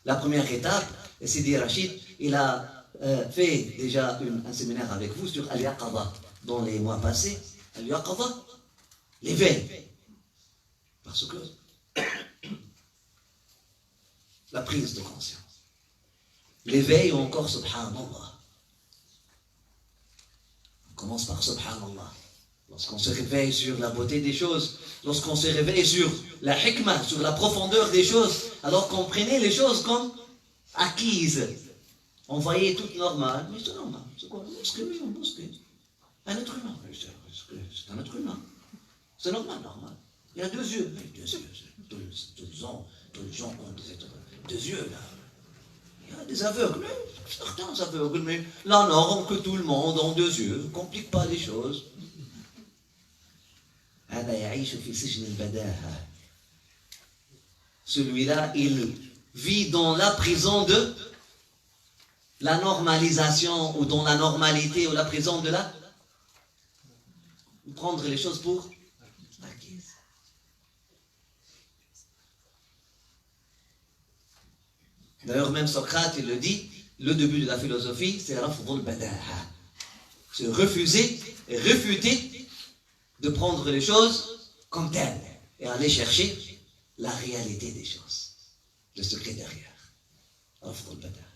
La première étape, et Sidi Rachid, il a fait déjà un séminaire avec vous sur al-yaqadha dans les mois passés. Al-yaqadha, l'éveil. Parce que la prise de conscience. L'éveil ou encore subhanallah. On commence par subhanallah. Lorsqu'on se réveille sur la beauté des choses, lorsqu'on se réveille sur la hikmah, sur la profondeur des choses, alors qu'on prenait les choses comme acquises. On voyait tout normal, mais c'est normal. C'est quoi? Un mosquée. Un être humain. C'est un être humain. C'est normal. Il y a 2 yeux. Tous les gens ont deux yeux là. Il y a des aveugles, certains aveugles, mais la norme que tout le monde a 2 yeux. Ne complique pas les choses. Celui-là, il vit dans la prison de la normalisation ou dans la normalité ou la prison de la prendre les choses pour acquises. D'ailleurs, même Socrate, il le dit, le début de la philosophie, c'est rafdul badaha. C'est refuser et refuter de prendre les choses comme telles et aller chercher la réalité des choses, le secret derrière. Rafdul badaha.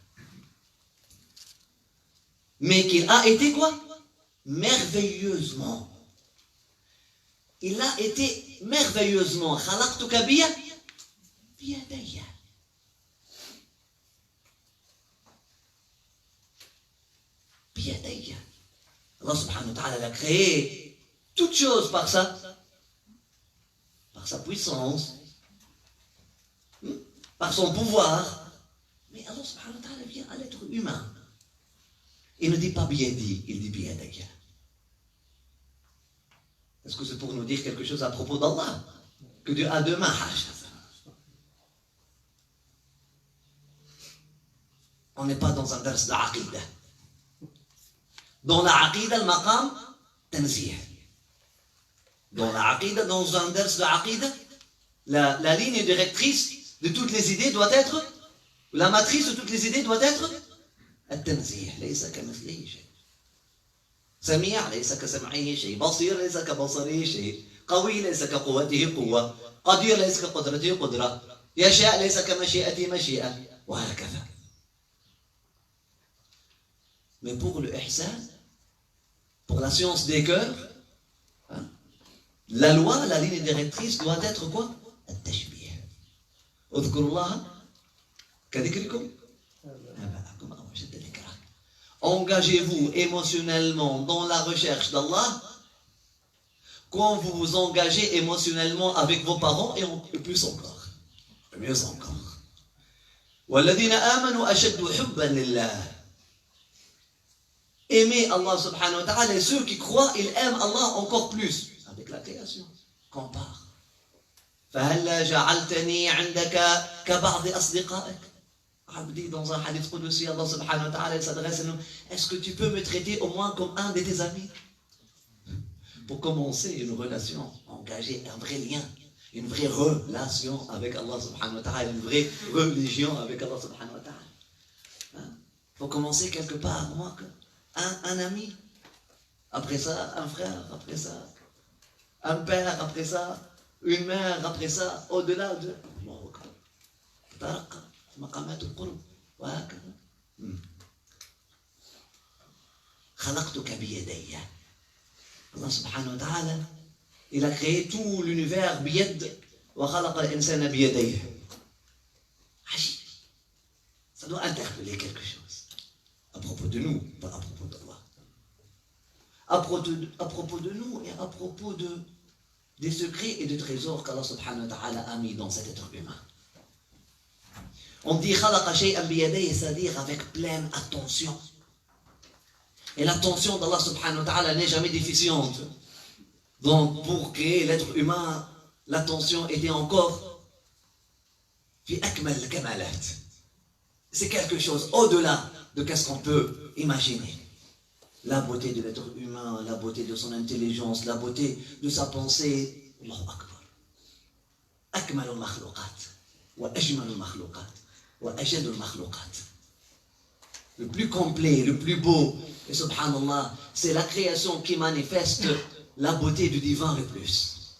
Mais qu'il a été quoi? Merveilleusement. Il a été merveilleusement. Khalaqtuka biyadayya. Biyadayya. Allah subhanahu wa ta'ala a créé toutes choses par sa puissance, par son pouvoir. Mais Allah subhanahu wa ta'ala vient à l'être humain. Il ne dit pas biyadi, il dit biyadayya. Est-ce que c'est pour nous dire quelque chose à propos d'Allah? Que Dieu a 2 mains. On n'est pas dans un dars d'aqida. Dans la aqida, le maqam, tanzih. Dans la aqida, dans un dars d'aqida, la ligne directrice de toutes les idées doit être, la matrice de toutes les idées doit être التنزيه ليس كمثله شيء سميع ليس كسمعه شيء بصير ليس كبصره شيء قوي ليس كقوته قوة قدير ليس كقدرته قدرة يشاء ليس كمشيئته مشيئة وهكذا. Mais pour le ihsan, pour la science des cœurs, la loi, la ligne directrice doit être quoi? التشبيه. اذكروا الله كذكركم آباءكم أو أشد ذكرا. engagez-vous émotionnellement dans la recherche d'Allah quand vous vous engagez émotionnellement avec vos parents et plus encore. Mieux encore. وَالَّذِينَ آمَنُوا أَشَدُّ حُبًّا لِلَّهِ. Aimer Allah subhanahu wa ta'ala, et ceux qui croient, ils aiment Allah encore plus. Avec la création. Compare. فَهَلَّا جَعَلْتَنِي عِنْدَكَ كَبَعْضِ أَصْدِقَائِكَ. Abdi, dans un hadith qudsi, Allah subhanahu wa ta'ala s'adresse à nous. Est-ce que tu peux me traiter au moins comme un de tes amis? Pour commencer une relation, engager un vrai lien, une vraie relation avec Allah subhanahu wa ta'ala, une vraie religion avec Allah subhanahu wa ta'ala. Pour commencer quelque part, moi, un ami, après ça, un frère, après ça, un père, après ça, une mère, après ça, au-delà de... مقامات القرب وهكذا. خلقتك بيدي. Allah subhanahu wa ta'ala, il a créé tout l'univers بيد وخلق الإنسان بيديه. عجيب. Ça doit interpeller quelque chose. À propos de nous, pas à propos d'Allah. À propos de nous et à propos des secrets et des trésors qu'Allah subhanahu wa ta'ala a mis dans cet être humain. On dit khalaqa shay'an biyadayhi, c'est-à-dire avec pleine attention. Et l'attention d'Allah subhanahu wa ta'ala n'est jamais déficiente. Donc pour créer l'être humain, l'attention était encore fi akmal kamalat. C'est quelque chose au-delà de qu'est-ce qu'on peut imaginer. La beauté de l'être humain, la beauté de son intelligence, la beauté de sa pensée. Allahu akbar. Akmal al-makhluqat wa ajmal al-makhluqat. Le plus complet, le plus beau, et subhanallah, c'est la création qui manifeste la beauté du divin le plus.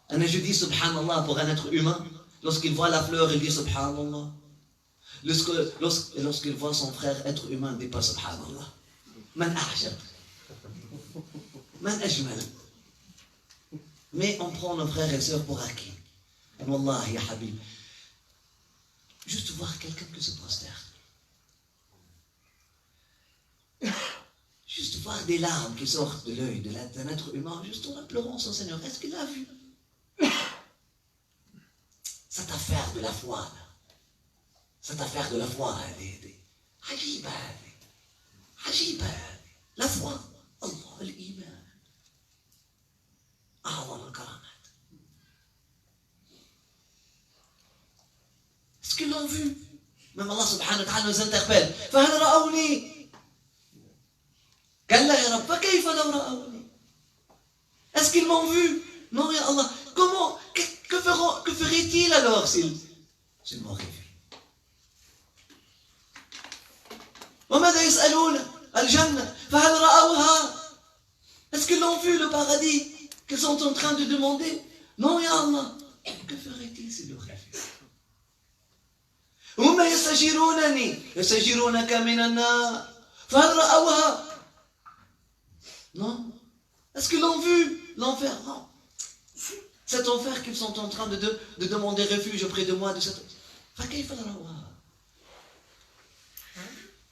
Je dis subhanallah pour un être humain, lorsqu'il voit la fleur, il dit subhanallah. Lorsqu'il voit son frère être humain, il dit pas subhanallah. Man a'jab. Man ajmal. Mais on prend nos frères et sœurs pour acquis. Et wallah, ya habib. Juste voir quelqu'un qui se prosterne. Juste voir des larmes qui sortent de l'œil d'un être humain, juste en implorant son Seigneur. Est-ce qu'il l'a vu? Cette affaire de la foi, cette affaire de la foi, ajiba, ajiba, la foi, Allah, l'iman, a'zam al-karamat. Est-ce qu'ils l'ont vu? Même Allah subhanahu wa ta'ala nous interpelle. فَهَلْ رَأَوْنِي كَلَّا يَا رَبَّ فَكَيْفَ لَوْ رَأَوْنِي. Est-ce qu'ils m'ont vu? Non, ya Allah. Comment? Que ferait-il alors s'ils m'auraient vu? وَمَاذَا يَسْأَلُونَ الْجَنَّةَ فَهَلْ رَأَوْهَا. Est-ce qu'ils l'ont vu, le paradis, qu'ils sont en train de demander? Non, ya Allah. Que ferait-il s'ils l'auraient vu? هم يستجيرونك من النار فهل رأوها. Non. Est-ce qu'ils l'ont vu? L'enfer? Non. Cet enfer qu'ils sont en train de demander refuge auprès de moi de cette... فكيف رأوها.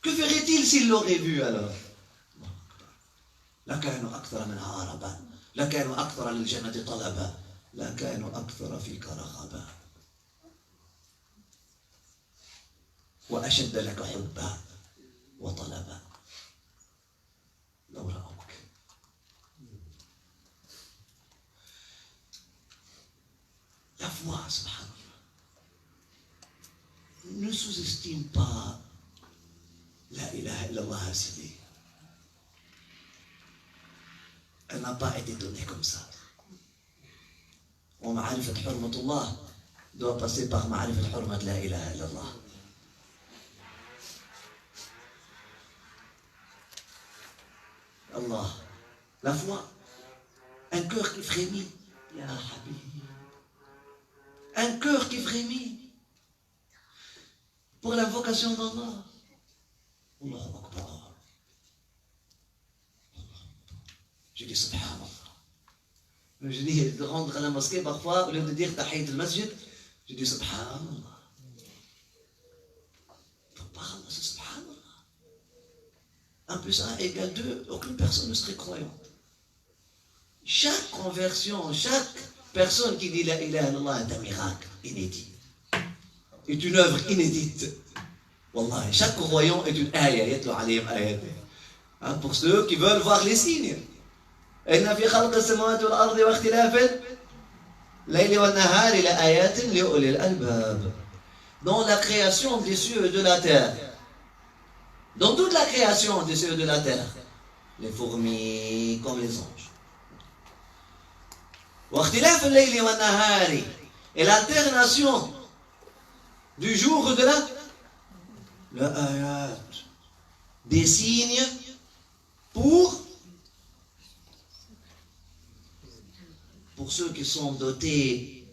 Que ferait-il s'ils l'auraient vu alors? لكانوا أكثر منها هربا لكانوا أكثر للجنة طلبا لكانوا أكثر فيك رغبا وأشد لك حبا وطلبا لو رأوك. La foi, subhanallah, ne sous-estime pas la ilaha illallah Sidi. Elle n'a pas été donnée comme ça. Wa ma'arifat hurmatullah doit passer par ma'arifat hurmat la ilaha illallah. Allah, la foi, un cœur qui frémit, ya Habib, un cœur qui frémit pour l'invocation d'Allah. Allahu Akbar. Je dis subhanallah. Je dis de rentrer à la mosquée parfois, au lieu de dire tahiyat al-masjid, je dis subhanallah. Parle, c'est subhanallah. 1 plus 1 égale 2, aucune personne ne serait croyante. Chaque conversion, chaque personne qui dit la ilaha illallah est un miracle inédit, est une œuvre inédite. Wallahi, chaque croyant est une ayah, yatlu alayhim ayat. Pour ceux qui veulent voir les signes. Inna fi khalq as-samawati wal ardi wa ikhtilaf al-layli wan nahari la ayatin li ulil albab. Dans la création des cieux et de la terre, dans toute la création des cieux et de la terre, les fourmis comme les anges. Wa ikhtilaf al-layli wan nahari, et l'alternation du jour et de la ayat, des signes pour ceux qui sont dotés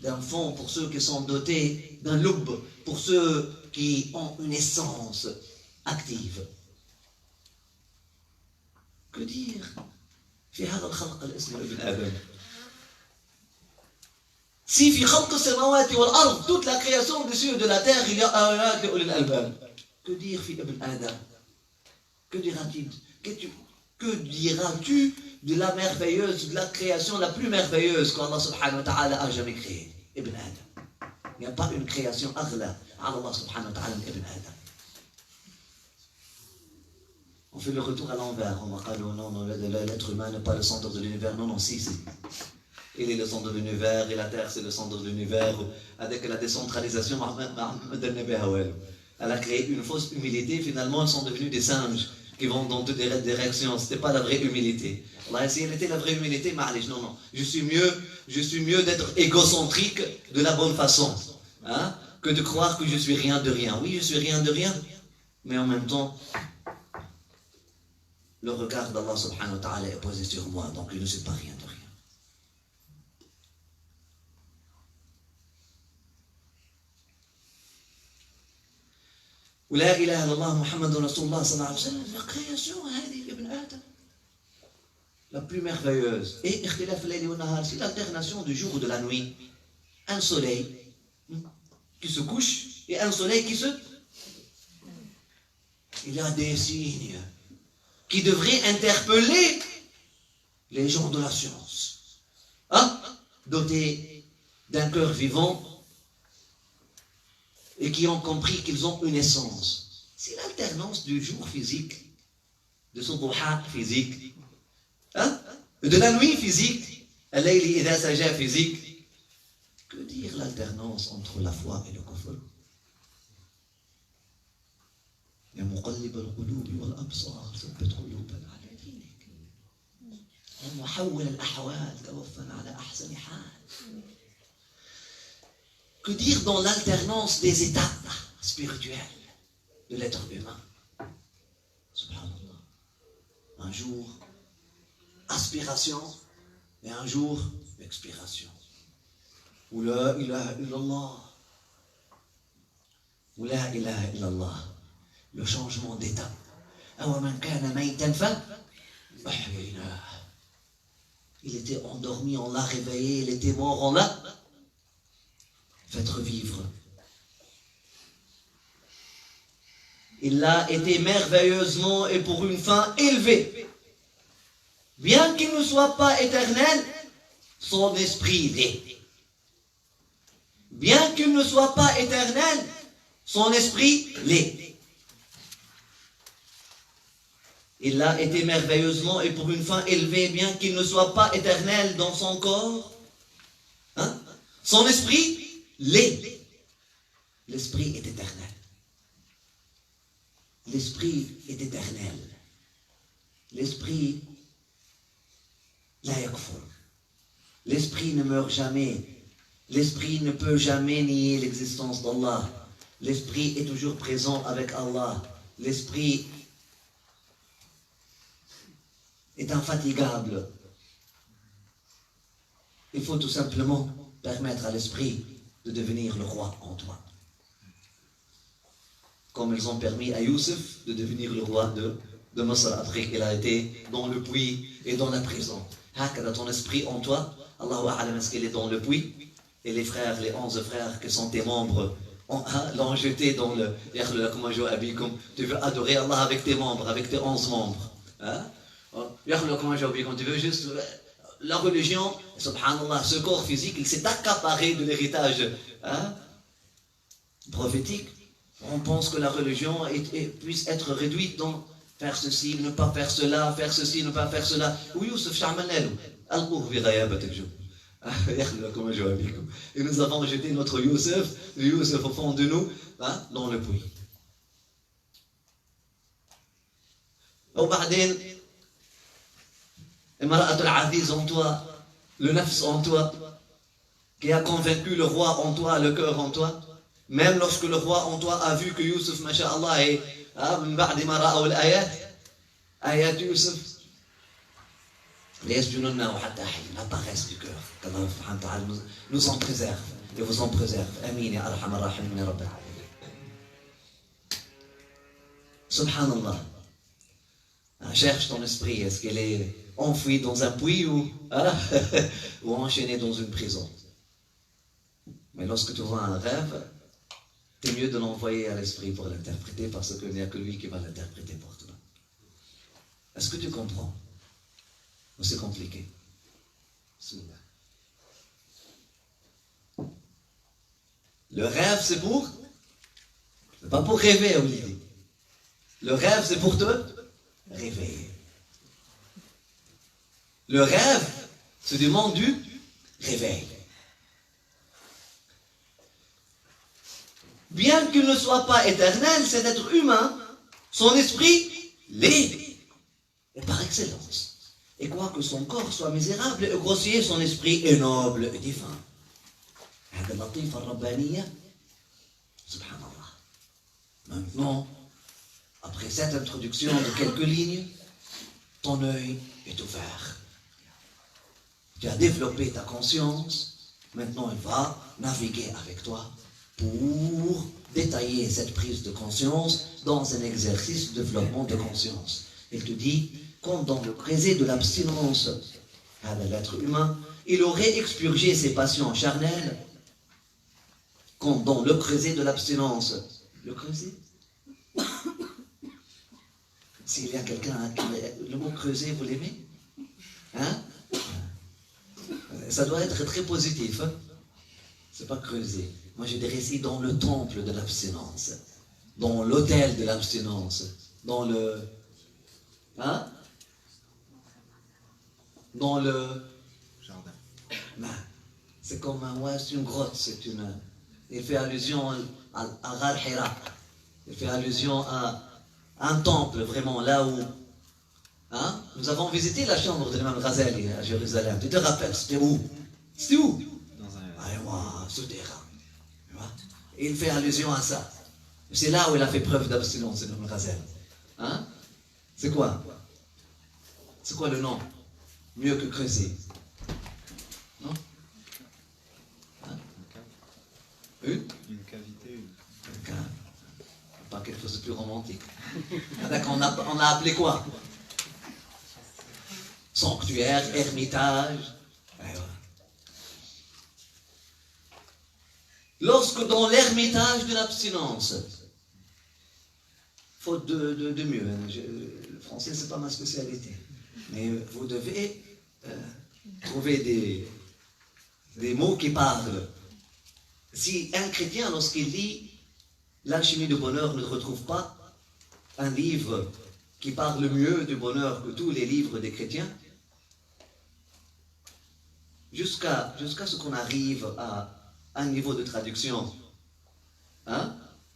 d'un fond, pour ceux qui sont dotés d'un loub, pour ceux qui ont une essence active. Que dire? في هذا الخلق الاسم ابن آدم. Si في خلق السماوات والأرض, toute la création des cieux et de la terre, il y a ayat li ulil albab. Que dire fi ibn Adam? Que diras-tu? Que diras-tu de la merveilleuse, de la création la plus merveilleuse qu'Allah subhanahu wa ta'ala a jamais créée? Ibn Adam. Il n'y a pas une création aghla à Allah subhanahu wa ta'ala ibn Adam. On fait le retour à l'envers. On va dire non, l'être humain n'est pas le centre de l'univers. Non, si. Il est le centre de l'univers et la terre c'est le centre de l'univers. Avec la décentralisation, elle a créé une fausse humilité. Finalement, ils sont devenus des singes qui vont dans toutes les directions. Ce n'était pas la vraie humilité. Allah, si elle était la vraie humilité, non. Je suis mieux d'être égocentrique de la bonne façon, hein, que de croire que je suis rien de rien. Oui, je suis rien de rien, mais en même temps, le regard d'Allah subhanahu wa ta'ala est posé sur moi, donc je ne suis pas rien de rien. ولا إله إلا الله محمد رسول الله صلى الله عليه وسلم. La création, Ibn Adam, la plus merveilleuse. Et ikhtilaf al-layli wa nahar, c'est l'alternation du jour ou de la nuit. Un soleil qui se couche et un soleil qui se... Il y a des signes qui devraient interpeller les gens de la science, hein, dotés d'un cœur vivant, et qui ont compris qu'ils ont une essence. C'est l'alternance du jour physique, de son duha physique, hein? De la nuit physique, al-layli idha saja physique. Que dire l'alternance entre la foi et le kufr? Ya muqallib al-qulubi wal-absar, thabbit qulubana ala dinik. Ya muhawwil al-ahwal, tawaffana ala ahsani hal. Que dire dans l'alternance des états spirituels de l'être humain? Subhanallah. Un jour, aspiration, et un jour, expiration. Ou la ilaha illallah. Ou la ilaha illallah. Le changement d'état. Il était endormi, on l'a réveillé, il était mort, on l'a fait revivre. Il a été merveilleusement et pour une fin élevée. Bien qu'il ne soit pas éternel, son esprit l'est. Bien qu'il ne soit pas éternel, son esprit l'est. Il a été merveilleusement et pour une fin élevée, bien qu'il ne soit pas éternel dans son corps, hein? Son esprit l'est. L'esprit est éternel. L'esprit est éternel. L'esprit, la yakfur. L'esprit ne meurt jamais. L'esprit ne peut jamais nier l'existence d'Allah. L'esprit est toujours présent avec Allah. L'esprit est infatigable. Il faut tout simplement permettre à l'esprit de devenir le roi en toi. Comme ils ont permis à Youssef de devenir le roi de Masr après qu'il a été dans le puits et dans la prison. Hakada, ton esprit en toi, Allahu A'lam, est-ce qu'il est dans le puits? Et les frères, les 11 frères qui sont tes membres, l'ont jeté dans le... Tu veux adorer Allah avec tes membres, avec tes 11 membres. Hein? Tu veux juste... La religion, subhanallah, ce corps physique, il s'est accaparé de l'héritage prophétique. On pense que la religion puisse être réduite dans faire ceci, ne pas faire cela, faire ceci, ne pas faire cela. Oui, Youssef Sha'manel, et nous avons jeté notre Youssef au fond de nous, dans le puits. وبعدين امرأة العزيز en toi, le nafs en toi, qui a convaincu le roi en toi, le cœur en toi. Même lorsque le roi en toi a vu que Youssef, masha'Allah, et من بعد ما رأوا الآيات, آيات يوسف, ليسجننه حتى حين, apparaissent du cœur. Allah subhanahu wa ta'ala nous en préserve et vous en préserve. Amin ya arham ar-rahimin ya rabbil alamin. Subhanallah. Cherche ton esprit, est-ce qu'elle est enfouie dans un puits ou enchaînée dans une prison? Mais lorsque tu vois un rêve, c'est mieux de l'envoyer à l'esprit pour l'interpréter, parce qu'il n'y a que lui qui va l'interpréter pour toi. Est-ce que tu comprends? Ou c'est compliqué? Le rêve, c'est pas pour rêver, Olivier. Le rêve, c'est pour te réveiller. Le rêve, c'est du monde du réveil. Bien qu'il ne soit pas éternel, cet être humain, son esprit l'est, et par excellence. Et quoique son corps soit misérable et grossier, son esprit est noble et divin. Maintenant, après cette introduction de quelques lignes, ton œil est ouvert. Tu as développé ta conscience, maintenant elle va naviguer avec toi pour détailler cette prise de conscience dans un exercice de développement de conscience. Il te dit, comme dans le creuset de l'abstinence à l'être humain, il aurait expurgé ses passions charnelles, comme dans le creuset de l'abstinence. Le creuset? S'il y a quelqu'un, le mot creuset, vous l'aimez? Hein? Ça doit être très positif. Hein? C'est pas creuser. Moi, je dirais ici dans le temple de l'abstinence, dans l'autel de l'abstinence, dans le... Hein? Dans le... Jardin. C'est comme c'est une grotte, c'est une... Il fait allusion à Ghar Hira. Il fait allusion à un temple, vraiment, là où... Hein? Nous avons visité la chambre de l'imam Ghazali à Jérusalem. Tu te rappelles, c'était où? C'était où? Dans un... souterrain. Et il fait allusion à ça. C'est là où il a fait preuve d'abstinence, l'imam Ghazali. Hein? C'est quoi? C'est quoi le nom? Mieux que creuser. Non? Hein? Une cavité. Pas quelque chose de plus romantique. D'accord, on a appelé quoi? Sanctuaire, ermitage. Lorsque dans l'ermitage de l'abstinence, faute de mieux, le français c'est pas ma spécialité, mais vous devez trouver des mots qui parlent. Si un chrétien, lorsqu'il lit l'alchimie du bonheur, ne retrouve pas un livre qui parle mieux du bonheur que tous les livres des chrétiens, jusqu'à ce qu'on arrive à un niveau de traduction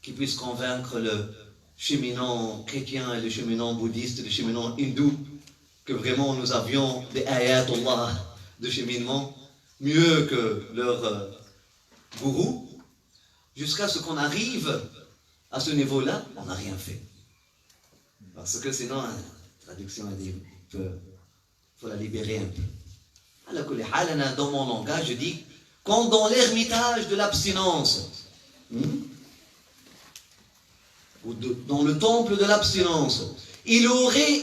qui puisse convaincre le cheminant chrétien et le cheminant bouddhiste, le cheminant hindou, que vraiment nous avions des ayats d'Allah de cheminement mieux que leur gourou, jusqu'à ce qu'on arrive à ce niveau-là, on n'a rien fait. Parce que sinon, la traduction, il faut la libérer un peu. Alors, dans mon langage, je dis, quand dans l'ermitage de l'abstinence, ou dans le temple de l'abstinence, il aurait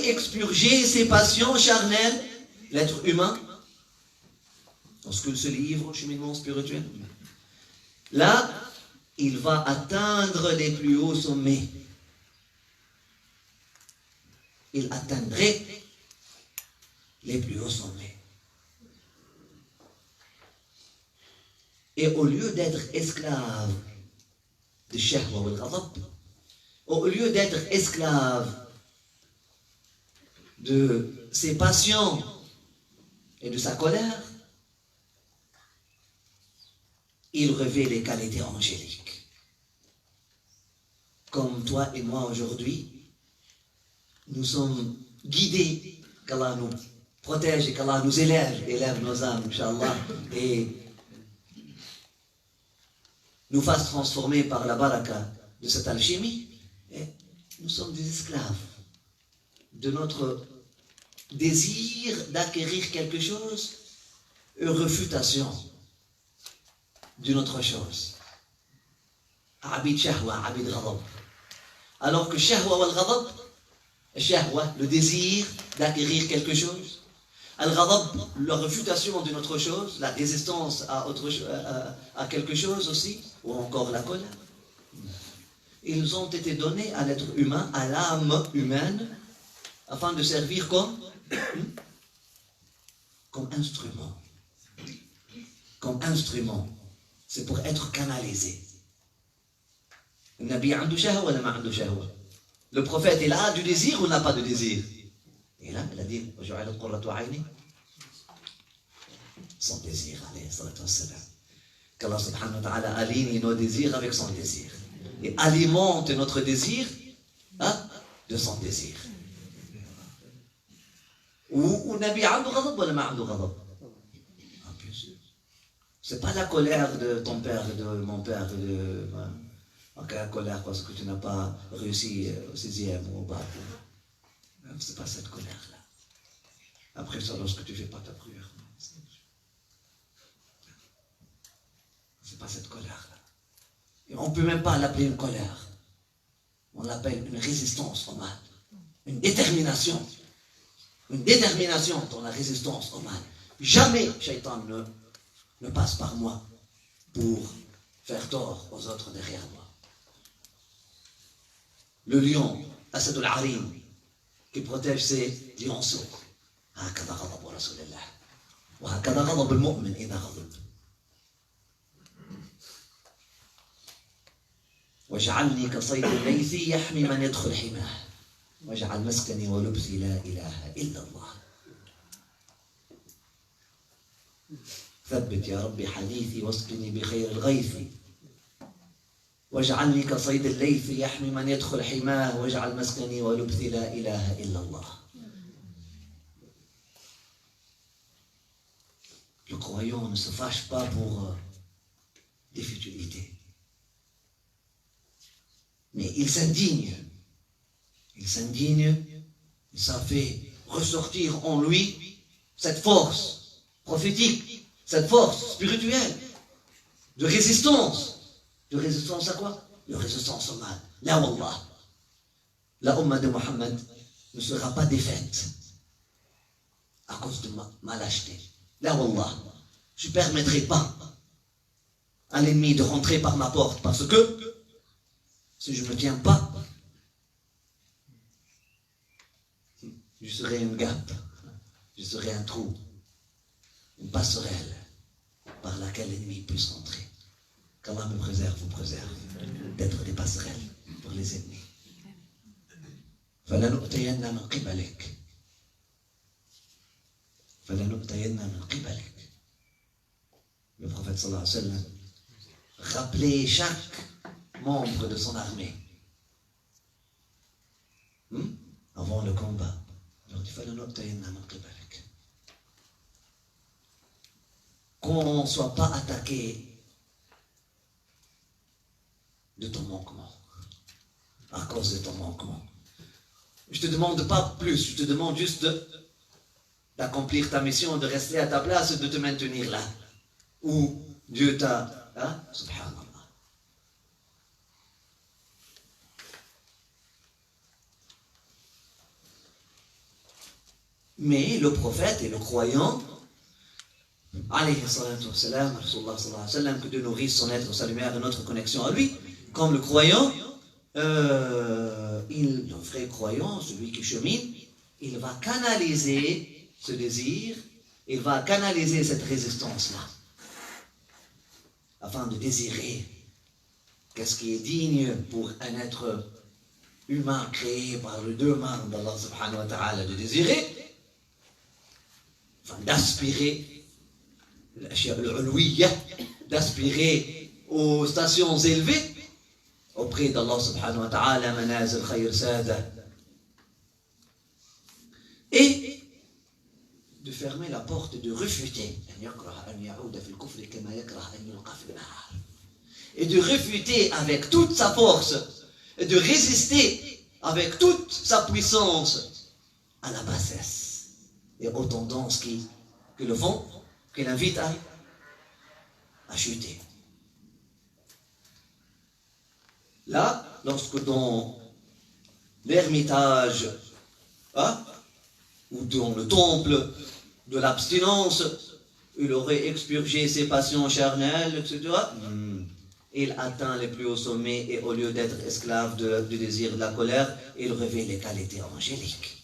expurgé ses passions charnelles, l'être humain, lorsqu'il se livre au cheminement spirituel, Là, il va atteindre les plus hauts sommets. Il atteindrait les plus hauts sommets. Et au lieu d'être esclave de shahwa ou al-ghadab, au lieu d'être esclave de ses passions et de sa colère, il revêt les qualités angéliques. Comme toi et moi aujourd'hui, nous sommes guidés, qu'Allah nous protège et qu'Allah nous élève nos âmes, Inch'Allah, et nous fasse transformer par la baraka de cette alchimie. Et nous sommes des esclaves de notre désir d'acquérir quelque chose et refutation d'une autre chose. Abid shahwa, abid ghadab. Alors que shahwa wal ghadab, shahwa, le désir d'acquérir quelque chose, al-ghadab, la refutation d'une autre chose, la résistance à quelque chose aussi, ou encore la colère. Ils ont été donnés à l'être humain, à l'âme humaine, afin de servir comme instrument. Comme instrument. C'est pour être canalisé. Le prophète, il a du désir ou n'a pas de désir? Et là, il a dit, son désir, qu'Allah subhanahu wa ta'ala aligne nos désirs avec son désir. Et alimente notre désir de son désir. Ou Nabi عنده غضب ولا ما عنده غضب? Bien sûr. C'est pas la colère de ton père, de mon père, la colère parce que tu n'as pas réussi au 6e ou au bac. C'est pas cette colère-là. Après ça, lorsque tu fais pas ta prière. C'est pas cette colère-là. Et on ne peut même pas l'appeler une colère. On l'appelle une résistance au mal. Une détermination. Une détermination dans la résistance au mal. Jamais Shaitan ne passe par moi pour faire tort aux autres derrière moi. Le lion, Asad al-Arim, qui protège ses lionceaux. هكذا غضب رسول الله وهكذا غضب المؤمن إذا غضب. واجعلني كصيد الليث يحمي من يدخل حماه واجعل مسكني ولبثي لا إله إلا الله. ثبت يا ربي حديثي واسقني بخير الغيث واجعلني كصيد الليث يحمي من يدخل حماه واجعل مسكني ولبثي لا إله إلا الله. Le croyant ne se fâche pas pour des futilités. Mais il s'indigne. Il s'indigne, et ça fait ressortir en lui cette force prophétique, cette force spirituelle de résistance. De résistance à quoi? De résistance au mal. Là, Wallah, la Ummah de Mohammed ne sera pas défaite à cause de ma lâcheté. Là, Wallah, je ne permettrai pas à l'ennemi de rentrer par ma porte parce que si je ne me tiens pas, je serai une gap, je serai un trou, une passerelle par laquelle l'ennemi puisse rentrer. Qu'Allah me préserve, vous préserve d'être des passerelles pour les ennemis. فلنؤتين من قبلك فلنؤتين من قبلك. Le prophète sallallahu alayhi wa sallam rappelait chaque membre de son armée avant le combat. Il dit فلنؤتين من قبلك. Qu'on ne soit pas attaqué de ton manquement, à cause de ton manquement. Je ne te demande pas plus, je te demande juste d'accomplir ta mission, de rester à ta place et de te maintenir là où Dieu t'a, subhanallah. Mais le prophète et le croyant, alayhi salatu wa salam, Rasulullah sallallahu alayhi wa sallam, que Dieu nourrisse son être, sa lumière et notre connexion à lui. Comme le croyant, le vrai croyant, celui qui chemine, il va canaliser ce désir, il va canaliser cette résistance-là, afin de désirer qu'est-ce qui est digne pour un être humain créé par les deux mains d'Allah subhanahu wa ta'ala de désirer, enfin d'aspirer, d'aspirer aux stations élevées auprès d'Allah subhanahu wa ta'ala, manazil khayr sada, et de fermer la porte, de refuter, et de refuter avec toute sa force, et de résister avec toute sa puissance à la bassesse et aux tendances qui le font, qui l'invitent à chuter. Là, lorsque dans l'ermitage, ou dans le temple de l'abstinence, il aurait expurgé ses passions charnelles, etc. Il atteint les plus hauts sommets et au lieu d'être esclave du désir de la colère, il revêt les qualités angéliques.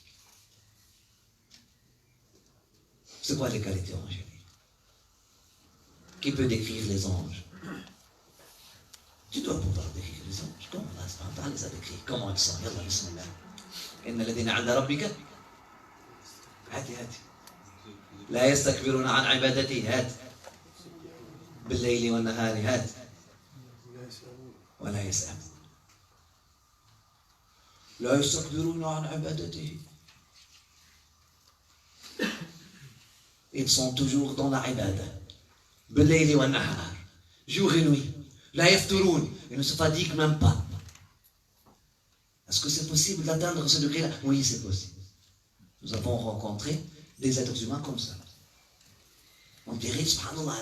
C'est quoi les qualités angéliques? Qui peut décrire les anges? Tu dois pouvoir décrire les anges. Comment Allah les a décrits? Comment ils sont? Yallah, bismillah. Inna ladina 'inda rabbika. هاتي لا يستكبرون عن عبادته هات بالليل والنهار هات ولا يسأمون لا يستكبرون عن عبادته. Ils sont toujours dans la ibada. بالليل والنهار, jour et nuit. لا يفترون, ils ne se fatiguent même pas. Est-ce que c'est possible d'atteindre ce degré-là? Oui, c'est possible. Nous avons rencontré des êtres humains comme ça. On dirait, subhanallah,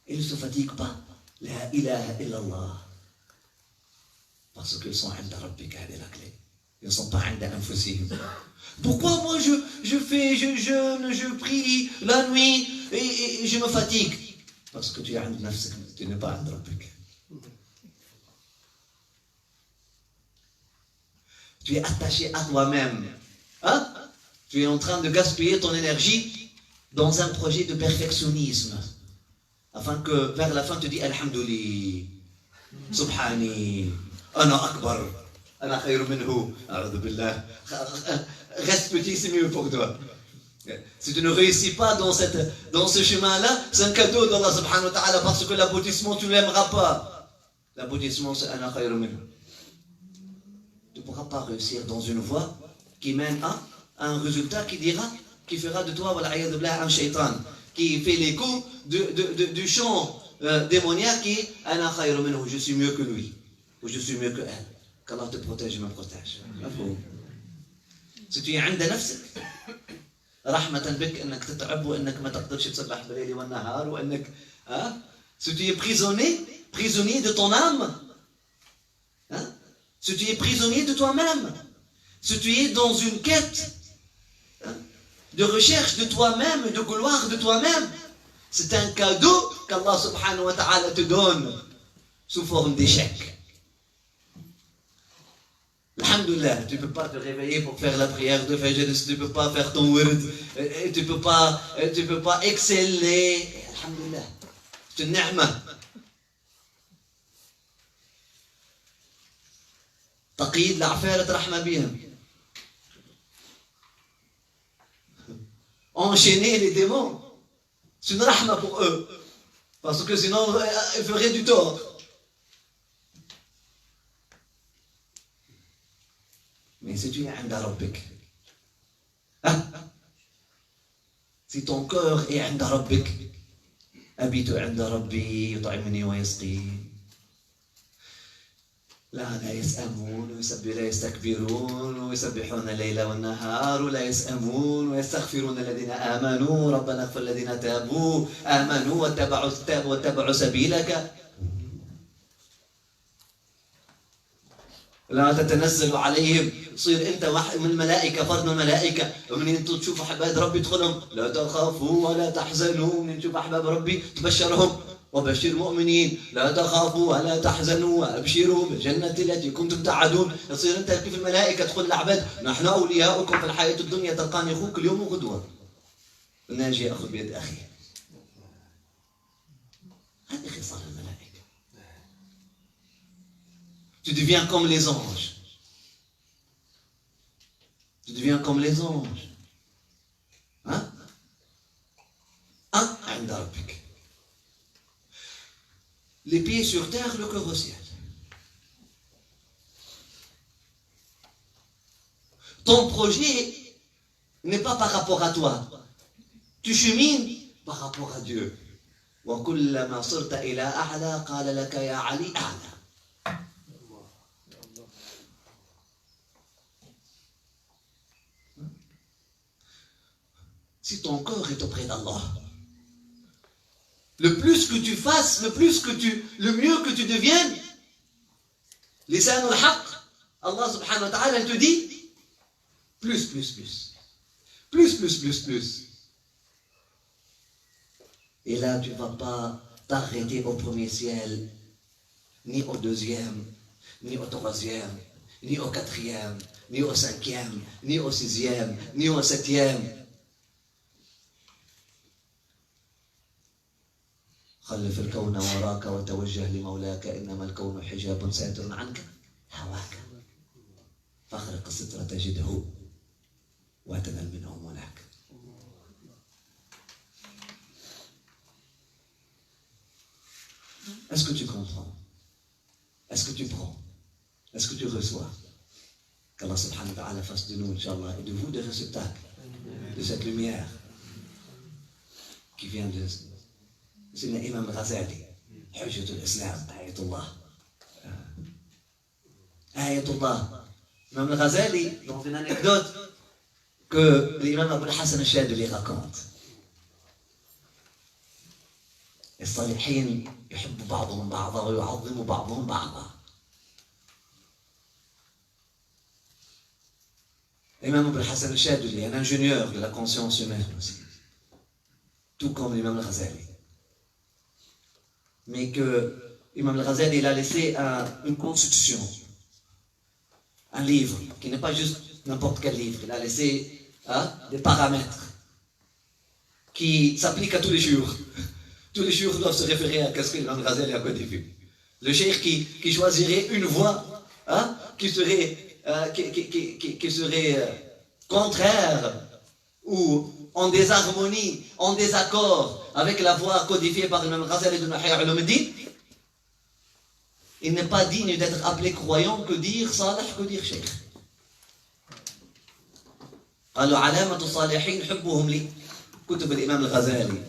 ils ne se fatiguent pas. La ilaha illallah. Parce qu'ils sont inda rabbika, c'est la clé. Ils ne sont pas inda anfusihim. Pourquoi moi je jeûne, je prie la nuit et je me fatigue? Parce que tu es inda nafsik, tu n'es pas inda rabbika. Tu es attaché à toi-même. Hein? Tu es en train de gaspiller ton énergie dans un projet de perfectionnisme. Afin que vers la fin tu dis Alhamdulillah, Subhani, Ana Akbar, Ana khayr minhu, A'udhu billah. Reste petit, c'est mieux pour toi. Si tu ne réussis pas dans ce chemin-là, c'est un cadeau d'Allah subhanahu wa ta'ala, parce que l'aboutissement, tu ne l'aimeras pas. L'aboutissement, c'est Ana khayr minhu. Tu ne pourras pas réussir dans une voie qui mène à un résultat qui fera de toi un shaitan, qui fait l'écho du chant démoniaque qui est Ana khayr minhu, je suis mieux que lui, ou je suis mieux que elle. Qu'Allah te protège et me protège. Si tu es عند نفسك رحمة بك انك تتعب وانك ما تقدرش تسبح بالليل والنهار وانك si tu es prisonnier de ton âme, si tu es prisonnier de toi-même, si tu es dans une quête de recherche de toi-même, de gloire de toi-même, c'est un cadeau qu'Allah subhanahu wa ta'ala te donne sous forme d'échec. Alhamdulillah, tu ne peux pas te réveiller pour faire la prière de Fajr, tu ne peux pas faire ton wird, tu ne peux pas exceller. Alhamdulillah, c'est une ni'ma. Taqid l'affaire rahma bihim. Enchaîner les démons, c'est une rahma pour eux, parce que sinon ils feraient du tort. Mais si tu es inda rabbik, si ton cœur est inda rabbik, abitu inda rabbi yut'imuni wa yasqini. لا يسأمون لا يستكبرون ويسبحون الليل والنهار ولا يسأمون ويستغفرون الذين آمنوا ربنا اغفر الذين تابوا آمنوا واتبعوا سبيلك. لا تتنزل عليهم، تصير انت واحد من الملائكه، فرد من الملائكه، ومن انتم تشوفوا احباب ربي تدخلهم لا تخافوا ولا تحزنوا، من تشوف احباب ربي تبشرهم وبشر المؤمنين لا تخافوا ولا تحزنوا وابشروا بالجنه التي كنتم تعدون. تصير انت كيف الملائكه تقول للعباد نحن اولياؤكم في الحياه الدنيا، تلقاني اخوك اليوم وغدوه، ناجي اخذ بيد اخي. هذه خصال الملائكه. Tu deviens comme les anges. Tu deviens comme les anges. Hein? Un, عند ربك. Les pieds sur terre, le cœur au ciel. Ton projet n'est pas par rapport à toi. Tu chemines par rapport à Dieu. وكلما صرت إلى أعلى قال لك يا علي أعلى. Si ton corps est auprès d'Allah, le plus que tu fasses, le mieux que tu deviennes, lisan al-haq, Allah subhanahu wa ta'ala, il te dit plus. Et là, tu ne vas pas t'arrêter au premier ciel, ni au deuxième, ni au troisième, ni au quatrième, ni au cinquième, ni au sixième, ni au septième. خلف الكون وراك وتوجه لمولاك إنما الكون حجاب ساتر عنك هواك فاخرق الستر تجده وتنل منه مولاك. Est-ce que tu comprends? Est-ce que tu prends? Est-ce que tu reçois? Qu'Allah subhanahu wa ta'ala fasse de nous, Inch'Allah, et de vous des réceptacles de cette lumière qui vient de سيدنا الإمام الغزالي حجة الإسلام آية الله. آية الله. Imam al-Ghazali, dans une anecdote que l'imam Abu al-Hassan al-Shadili raconte. الصالحين يحب بعضهم بعضا ويعظم بعضهم بعضا. L'imam Abu al-Hassan al-Shadili, un ingénieur de la conscience humaine aussi, tout comme l'imam al-Ghazali. Mais que Imam al-Ghazali il a laissé une constitution, un livre, qui n'est pas juste n'importe quel livre. Il a laissé des paramètres qui s'appliquent à tous les jours. Tous les jours doivent se référer à ce que Imam al-Ghazali a codifié. Le cheikh qui choisirait une voie qui serait contraire ou en désharmonie, en désaccord avec la voie codifiée par Imam al-Ghazali de Ihya Ulumuddin, il n'est pas digne d'être appelé croyant que dire salih, que dire cheikh. قالوا علامة الصالحين حبهم لي كتب الإمام الغزالي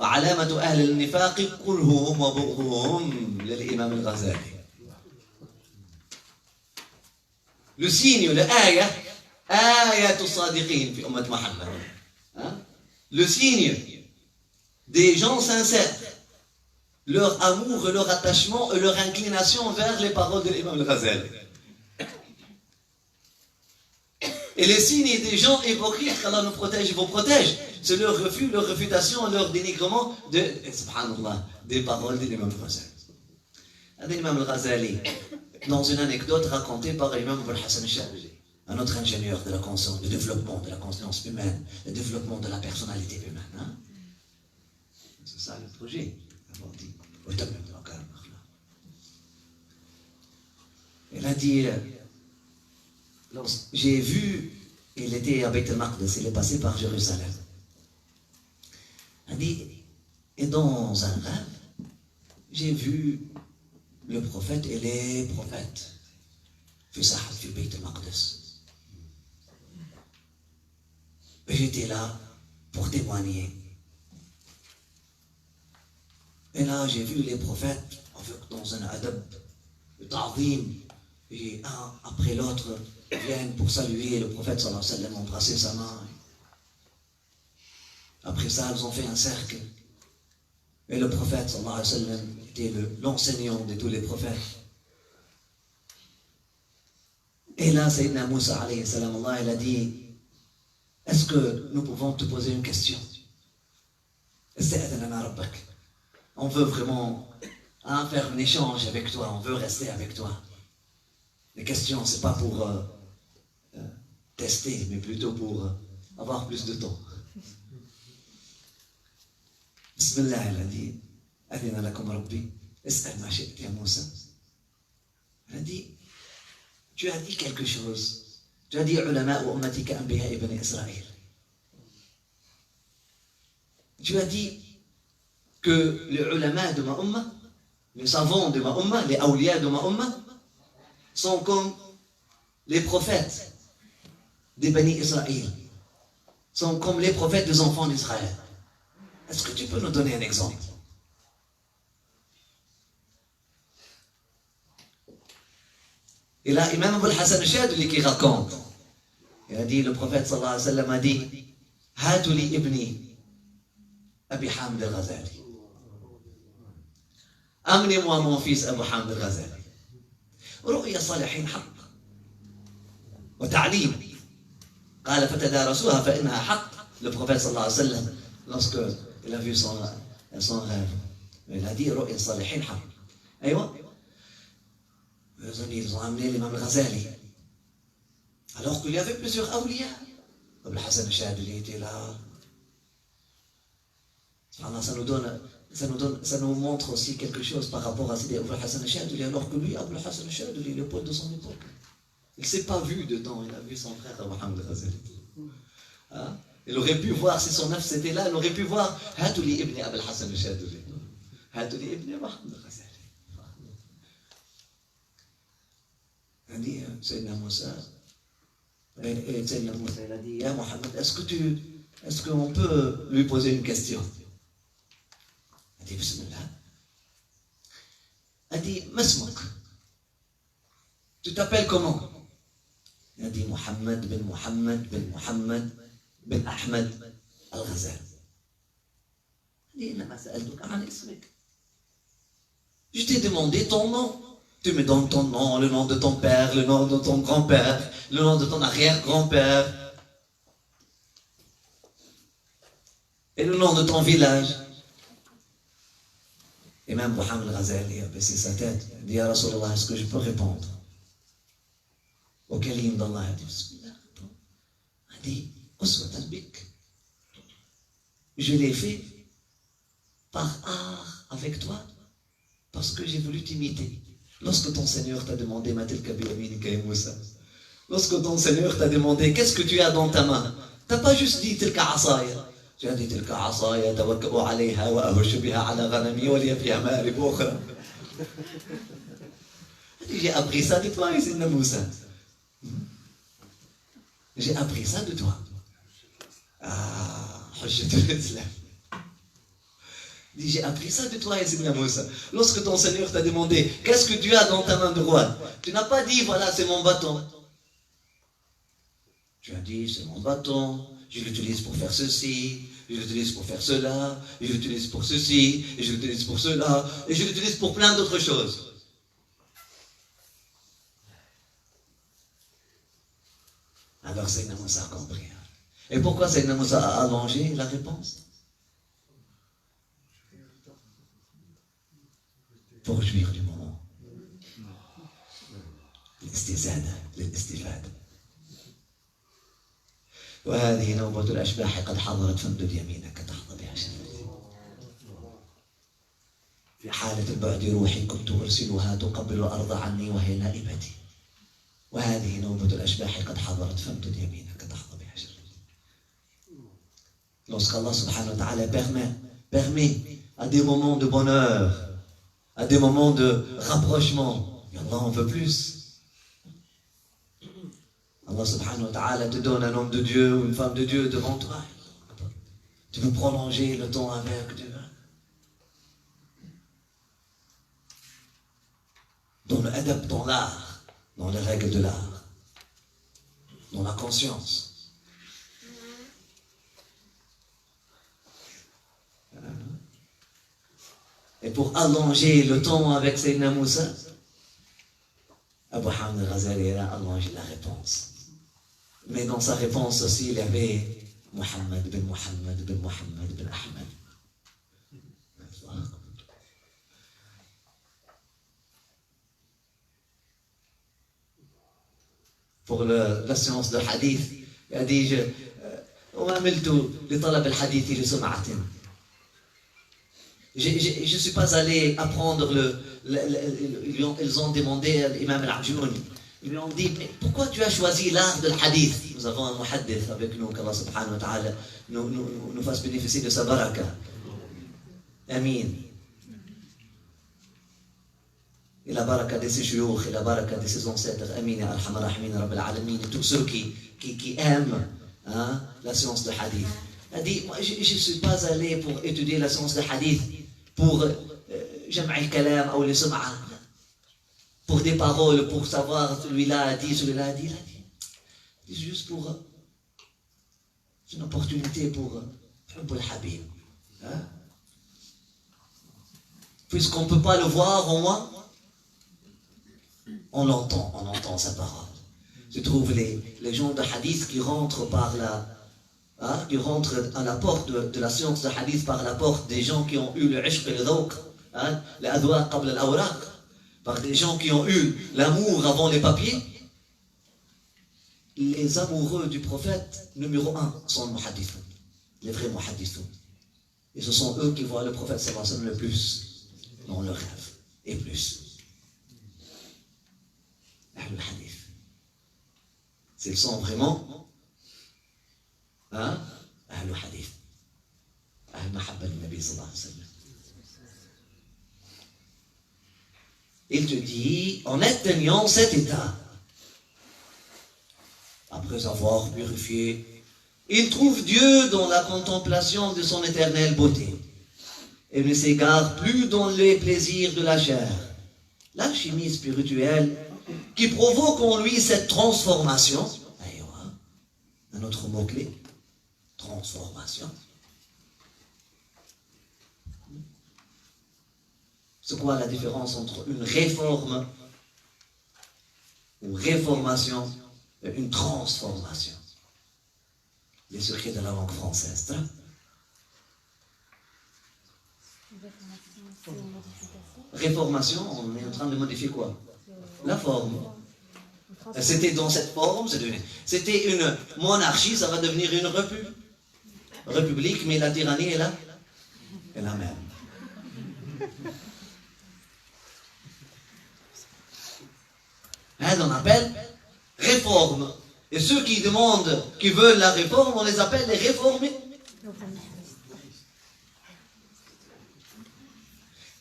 وعلامة أهل النفاق كرههم وبغضهم للإمام الغزالي. Le signe, le ayah, آية الصادقين في أمة محمد. Le signe des gens sincères, leur amour, leur attachement et leur inclination vers les paroles de l'imam al-Ghazali. Et les signes des gens hypocrites, qu'Allah nous protège et vous protège, c'est leur refus, leur réfutation, leur dénigrement subhanallah, des paroles de l'imam al-Ghazali. L'imam al-Ghazali, dans une anecdote racontée par l'imam Abu al-Hassan al-Shadili, un autre ingénieur de la conscience, du développement de la conscience humaine, le développement de la personnalité humaine. C'est ça le projet. Il a dit, j'ai vu, il était à Beit al-Maqdis, il est passé par Jérusalem. Il a dit, et dans un rêve, j'ai vu le prophète et les prophètes. في ساحة في بيت المقدس. J'étais là pour témoigner. Et là, j'ai vu les prophètes dans un adab, le ta'zim, et un après l'autre viennent pour saluer le prophète sallallahu alayhi wa sallam, embrasser sa main. Après ça, ils ont fait un cercle. Et le prophète sallallahu alayhi wa sallam était l'enseignant de tous les prophètes. Et là, Sayyidina Moussa, alayhi salam, Allah, il a dit, est-ce que nous pouvons te poser une question? On veut vraiment faire un échange avec toi, on veut rester avec toi. Les questions, c'est pas pour tester, mais plutôt pour avoir plus de temps. Bismillah, il a dit, Adina lakum rabbi, es'al ma shi'ta ya Moussa. Il a dit, tu as dit quelque chose. Tu as dit, ulama wa ummatika anbiya ibn Israël. Tu as dit que les ulama de ma umma, les savants de ma umma, les awliya de ma umma, sont comme les prophètes des Bani Israël, sont comme les prophètes des enfants d'Israël. Est-ce que tu peux nous donner un exemple? Et là, Imam Abul Hassan al-Shadili qui raconte, il a dit, le prophète sallallahu alayhi wa sallam a dit, Hatu li ibni Abi Hamid al-Ghazali. Amenez-moi mon fils Abu Hamid al-Ghazali. رؤيا صالحين حق وتعليم قال فتدارسوها فإنها حق. Le prophète sallallahu alayhi wa sallam, lorsque il a vu son rêve, il a dit رؤيا صالحين حق. أيوة. Ils ont amené l'imam al-Ghazali. Alors qu'il y avait plusieurs awliya. Abul Hassan al-Shadili était là. Ça nous montre aussi quelque chose par rapport à Sidi Abul Hassan al-Shadili, alors que lui, Abul Hassan al-Shadili, le pote de son époque, il ne s'est pas vu dedans, il a vu son frère Abu Hamid al-Ghazali. Hein? Il aurait pu voir, si son œuf était là, il aurait pu voir Hatuli ibn Abul Hassan al-Shadili. Hatuli ibn Abu Hamid al-Ghazali. Il a dit, Sayyidina Moussa, il a dit, Ya Mohamed, est-ce qu'on peut lui poser une question? Il a dit, Bismillah. Il a dit, Masmouk, tu t'appelles comment? Il a dit, Mohamed bin Mohamed bin Mohamed bin Ahmed al-Ghazali. Il a dit, je t'ai demandé ton nom. Tu me donnes ton nom, le nom de ton père, le nom de ton grand-père, le nom de ton arrière-grand-père, et le nom de ton village. Et même Mohamed al-Ghazali a baissé sa tête. Il dit, Ya Rasulallah, est-ce que je peux répondre? Au kalim d'Allah, il a dit, Bismillah, réponds. Il a dit, Uswat al-Bik. Je l'ai fait par art avec toi, parce que j'ai voulu t'imiter. Lorsque ton Seigneur t'a demandé, lorsque ton Seigneur t'a demandé, qu'est-ce que tu as dans ta main? Tu n'as pas juste dit tilka asaya. Tu as dit tilka asaya, tawakka'u alayha wa ahushu biha ala ghanami wa liya fiha ma'arib ukhra. J'ai appris ça de toi, Sayyidina Moussa. J'ai appris ça de toi. Ah, Hujjatul Islam. J'ai appris ça de toi, Sayyidina Moussa. Lorsque ton Seigneur t'a demandé, qu'est-ce que tu as dans ta main droite? Tu n'as pas dit, voilà, c'est mon bâton. Tu as dit, c'est mon bâton, je l'utilise pour faire ceci, je l'utilise pour faire cela, je l'utilise pour ceci, et je l'utilise pour cela, et je l'utilise pour plein d'autres choses. Alors Sayyidina Moussa a compris. Et pourquoi Sayyidina Moussa a allongé la réponse? Pour jouir du moment. الاستزادة للاستفادة. وهذه نوبة الأشباح قد حضرت فامدد يمينك تحظى بها شفتي. في حالة البعد روحي كنت أرسلها تقبل الأرض عني وهي نائبتي. وهذه نوبة الأشباح قد حضرت فامدد يمينك تحظى بها شفتي. Lorsqu'Allah subhanahu wa ta'ala permet à des moments de bonheur, à des moments de rapprochement, et Allah en veut plus. Allah subhanahu wa ta'ala te donne un homme de Dieu ou une femme de Dieu devant toi. Tu veux prolonger le temps avec Dieu. Dans le adab, dans l'art, dans les règles de l'art, dans la conscience. Et pour allonger le temps avec Sayyidina Moussa, Abu Hamid al-Ghazali a allongé la réponse. Mais dans sa réponse aussi, il y avait Muhammad bin Muhammad bin Muhammad bin Ahmed. Pour la science de hadith, il a dit je ne suis pas allé apprendre ils ont demandé à l'imam al-Ajlouni. Ils lui ont dit, mais pourquoi tu as choisi l'art de hadith? Nous avons un muhaddith avec nous, qu'Allah subhanahu wa ta'ala nous fasse bénéficier de sa baraka. Amin. Et la baraka de ses shuyukh, et la baraka de ses ancêtres. Amin, ya arhamar rahimin, rabbil alamin. Et tous ceux qui aiment la science de hadith. Il a dit, moi je ne suis pas allé pour étudier la science de hadith, pour jam'a al-kalam ou le sum'a, pour des paroles, pour savoir celui-là a dit, celui-là a dit. C'est juste pour une opportunité pour le Habib. Puisqu'on ne peut pas le voir, au moins, on entend sa parole. Je trouve les gens de hadith qui rentrent par qui rentrent à la porte de la science de hadith par la porte des gens qui ont eu le ishq et le dhawq, le adwaq qabla al-awraq, par des gens qui ont eu l'amour avant les papiers. Les amoureux du prophète, numéro 1, sont les muhaddithun, les vrais muhaddithun. Et ce sont eux qui voient le prophète sallallahu alayhi wa sallam le plus dans leur rêve, et plus. Ahlul hadith. S'ils sont vraiment Ahlul hadith, Ahl mahabba al-Nabi sallallahu alayhi wa sallam. Il te dit, en atteignant cet état, après avoir purifié, il trouve Dieu dans la contemplation de son éternelle beauté et ne s'égare plus dans les plaisirs de la chair. L'alchimie spirituelle qui provoque en lui cette transformation, un autre mot-clé, transformation. C'est quoi la différence entre une réforme ou réformation et une transformation? Les secrets de la langue française. Réformation, on est en train de modifier quoi? La forme. C'était dans cette forme, c'était une monarchie, ça va devenir une république, mais la tyrannie est là, est la même. On appelle réforme. Et ceux qui demandent, qui veulent la réforme, on les appelle les réformés.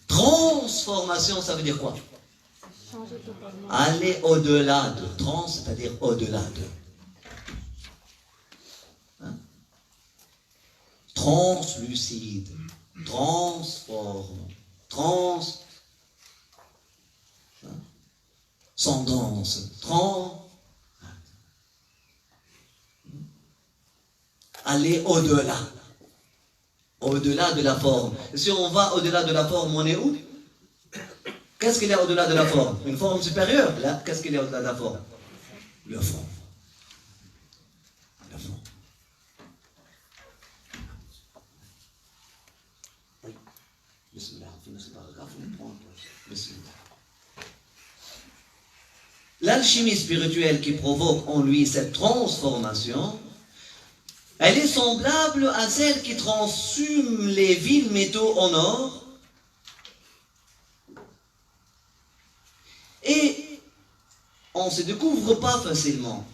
Transformation, ça veut dire quoi? Aller au-delà de. Trans, c'est-à-dire au-delà de. Translucide, transforme, transcendance, aller au-delà. Au-delà de la forme. Et si on va au-delà de la forme, on est où? Qu'est-ce qu'il y a au-delà de la forme? Une forme supérieure. Là, qu'est-ce qu'il y a au-delà de la forme? Le fond. Le fond. L'alchimie spirituelle qui provoque en lui cette transformation, elle est semblable à celle qui transhume les vils métaux en or. Et on ne se découvre pas facilement.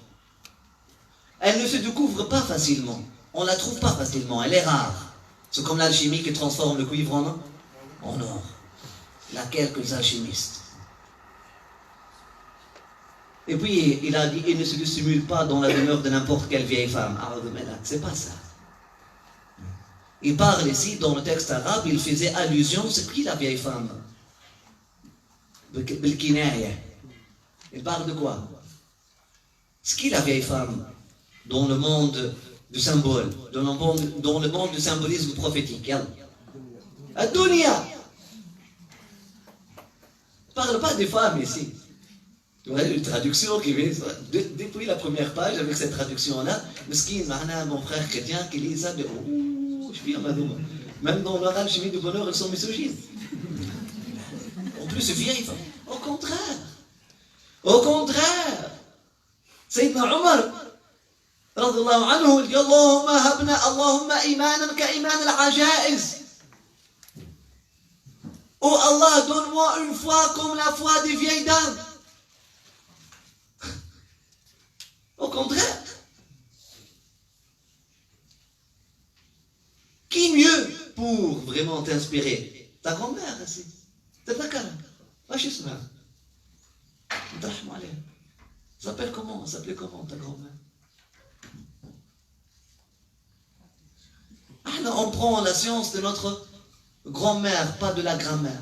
Elle ne se découvre pas facilement. On ne la trouve pas facilement. Elle est rare. C'est comme l'alchimie qui transforme le cuivre en or. Il y a quelques alchimistes. Et puis, il a dit, il ne se dissimule pas dans la demeure de n'importe quelle vieille femme. C'est pas ça. Il parle ici, dans le texte arabe, il faisait allusion, c'est qui la vieille femme? Il parle de quoi? C'est qui la vieille femme dans le monde du symbole, dans le monde du symbolisme prophétique? Ad-Dunya. Il ne parle pas des femmes ici. Ouais, une traduction qui vient depuis la première page avec cette traduction-là. Mesquine, mon frère chrétien qui lit ça de ouh, je suis Madouma. Même dans leur alchimie du bonheur, ils sont misogynes. En plus, vieille femme. Au contraire. Au contraire. Sayyidina Omar, radiyallahu anhu, il dit Allahumma habna, Allahumma imanan ka iman al-ajaiz. Oh Allah, donne-moi une foi comme la foi des vieilles dames. Au contraire. Qui mieux pour vraiment t'inspirer? Ta grand-mère, aussi. C'est ta cara. Wesh isma. Ntrahmou alayha. S'appelle comment? S'appelait comment ta grand-mère? Ah, on prend la science de notre grand-mère, pas de la grand-mère.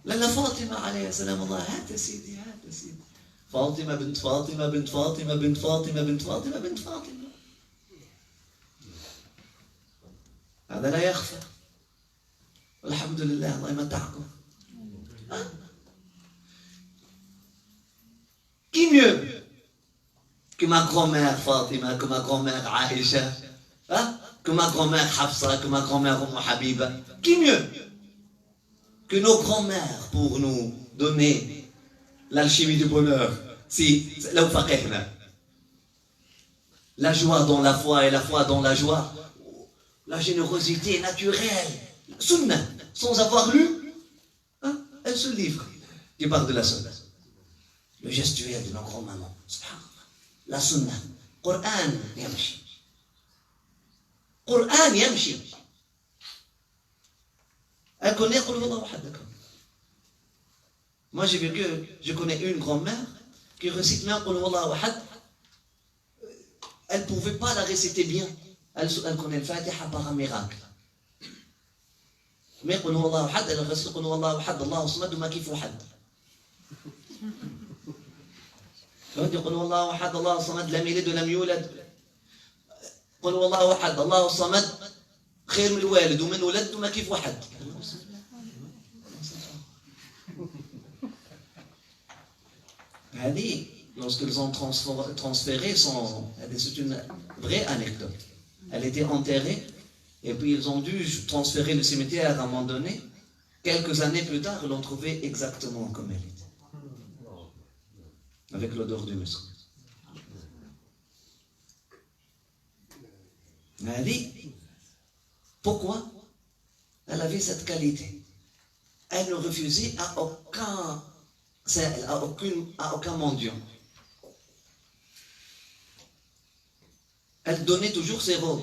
La Fatima alayha salam Allah, hâte sidi, hâte sidi. Fatima bint Fatima bint Fatima bint Fatima bint Fatima bint Fatima. هذا لا يخفى. والحمد لله الله يمتعكم. Qui mieux que ma grand-mère Fatima, que ma grand-mère Aïcha, hein? Que ma grand-mère Hafsa, que ma grand-mère Umm Habiba? Qui mieux que nos grands-mères pour nous donner l'alchimie du bonheur? Si, la joie dans la foi et la foi dans la joie, la générosité naturelle, sunna, sans avoir lu un seul livre qui parle de la sunna. Le gestuel de nos grands-mamans, la sunna, Qur'an yamshi. Qur'an yamshi. Elle connaît Qul Huwallahu Ahad, d'accord. Moi j'ai vu que je connais une grand-mère qui récite même Qul Huwallahu Ahad. Elle ne pouvait pas la réciter bien. Elle connaît le Fatiha par un miracle. Mais Qul Huwallahu Ahad, elle récite Qul Huwallahu Ahad, Allahu Samad, ma kifu Ahad. Elle dit Qul Huwallahu Ahad, Allahu Samad, lam yalid wa lam yulad. Qul Huwallahu Ahad, Allahu Samad, خير من الوالد ومن ولد وما كيف واحد. هذه lorsqu'ils ont transféré c'est une vraie anecdote. Elle était enterrée et puis ils ont dû transférer le cimetière à un moment donné. Quelques années plus tard, ils l'ont trouvée exactement comme elle était. Avec l'odeur du musc. هذه pourquoi elle avait cette qualité? Elle ne refusait à aucun mendiant. Elle donnait toujours ses robes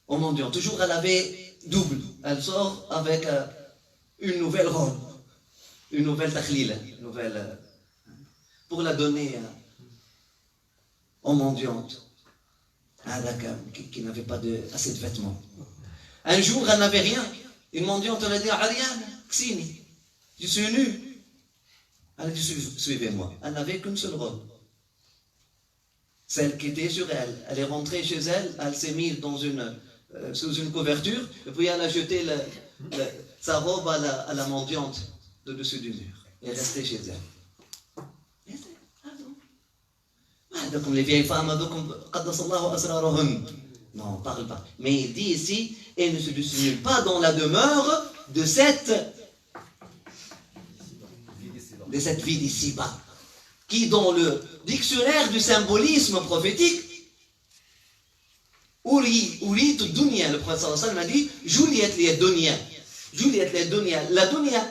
aux mendiants. Toujours elle avait double. Elle sort avec une nouvelle robe, une nouvelle takhlila, pour la donner aux mendiantes qui n'avaient pas assez de vêtements. Un jour, elle n'avait rien. Une mendiante, elle a dit, Ariane, Ksini, je suis nue. Elle a dit, suivez-moi. Elle n'avait qu'une seule robe. Celle qui était sur elle. Elle est rentrée chez elle, elle s'est mise sous une couverture, et puis elle a jeté sa robe à la mendiante de dessus du mur. Et elle est restée chez elle. Comme les vieilles femmes, non, on ne parle pas. Mais il dit ici, et ne se dissimule pas dans la demeure de cette vie d'ici-bas, qui dans le dictionnaire du symbolisme prophétique, Uritu dunya, le prophète sallallahu alayhi wa sallam a dit, Juliet li dunya. La dunya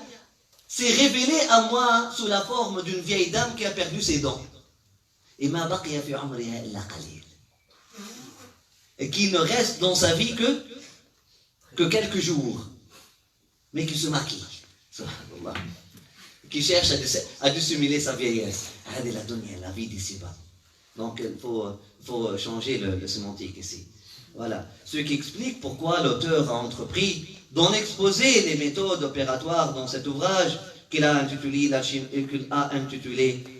s'est révélée à moi sous la forme d'une vieille dame qui a perdu ses dents. Et ma baqiya fi umriha illa qalil. Et qui ne reste dans sa vie que quelques jours, mais qui se maquille, qui cherche à dissimuler sa vieillesse. Regardez la dunya, la vie d'ici-bas. Donc il faut changer le sémantique ici. Voilà. Ce qui explique pourquoi l'auteur a entrepris d'en exposer les méthodes opératoires dans cet ouvrage qu'il a intitulé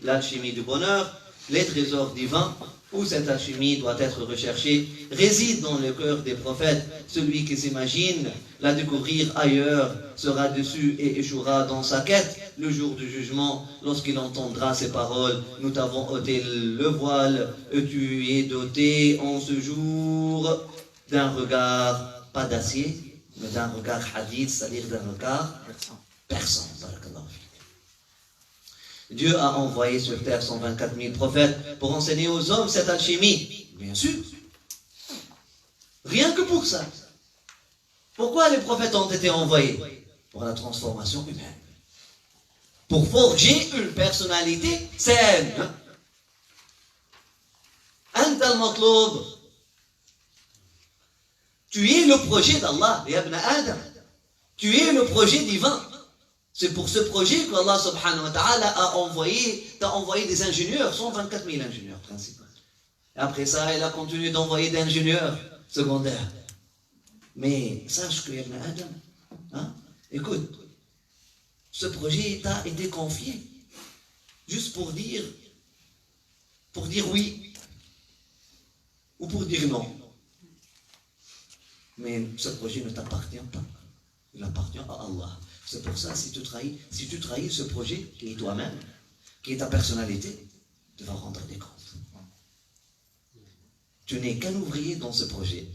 L'alchimie du bonheur, les trésors divins, où cette alchimie doit être recherchée, réside dans le cœur des prophètes. Celui qui s'imagine la découvrir ailleurs sera déçu et échouera dans sa quête. le jour du jugement, lorsqu'il entendra ces paroles, nous t'avons ôté le voile, et tu es doté en ce jour d'un regard, pas d'acier, mais d'un regard hadith, c'est-à-dire d'un regard perçant. Dieu a envoyé sur terre 124 000 prophètes pour enseigner aux hommes cette alchimie. Bien sûr. Rien que pour ça. Pourquoi les prophètes ont été envoyés? Pour la transformation humaine. Pour forger une personnalité saine. Anta al-matloub. Tu es le projet d'Allah, ya ibn Adam. Tu es le projet divin. C'est pour ce projet qu'Allah subhanahu wa ta'ala t'a envoyé des ingénieurs, 124 000 ingénieurs principaux. Et après ça, il a continué d'envoyer des ingénieurs secondaires. Mais sache que Ibn Adam, hein, écoute, ce projet t'a été confié juste pour dire oui ou pour dire non. Mais ce projet ne t'appartient pas. Il appartient à Allah. C'est pour ça, si tu trahis ce projet, qui est toi-même, qui est ta personnalité, tu vas rendre des comptes. Tu n'es qu'un ouvrier dans ce projet.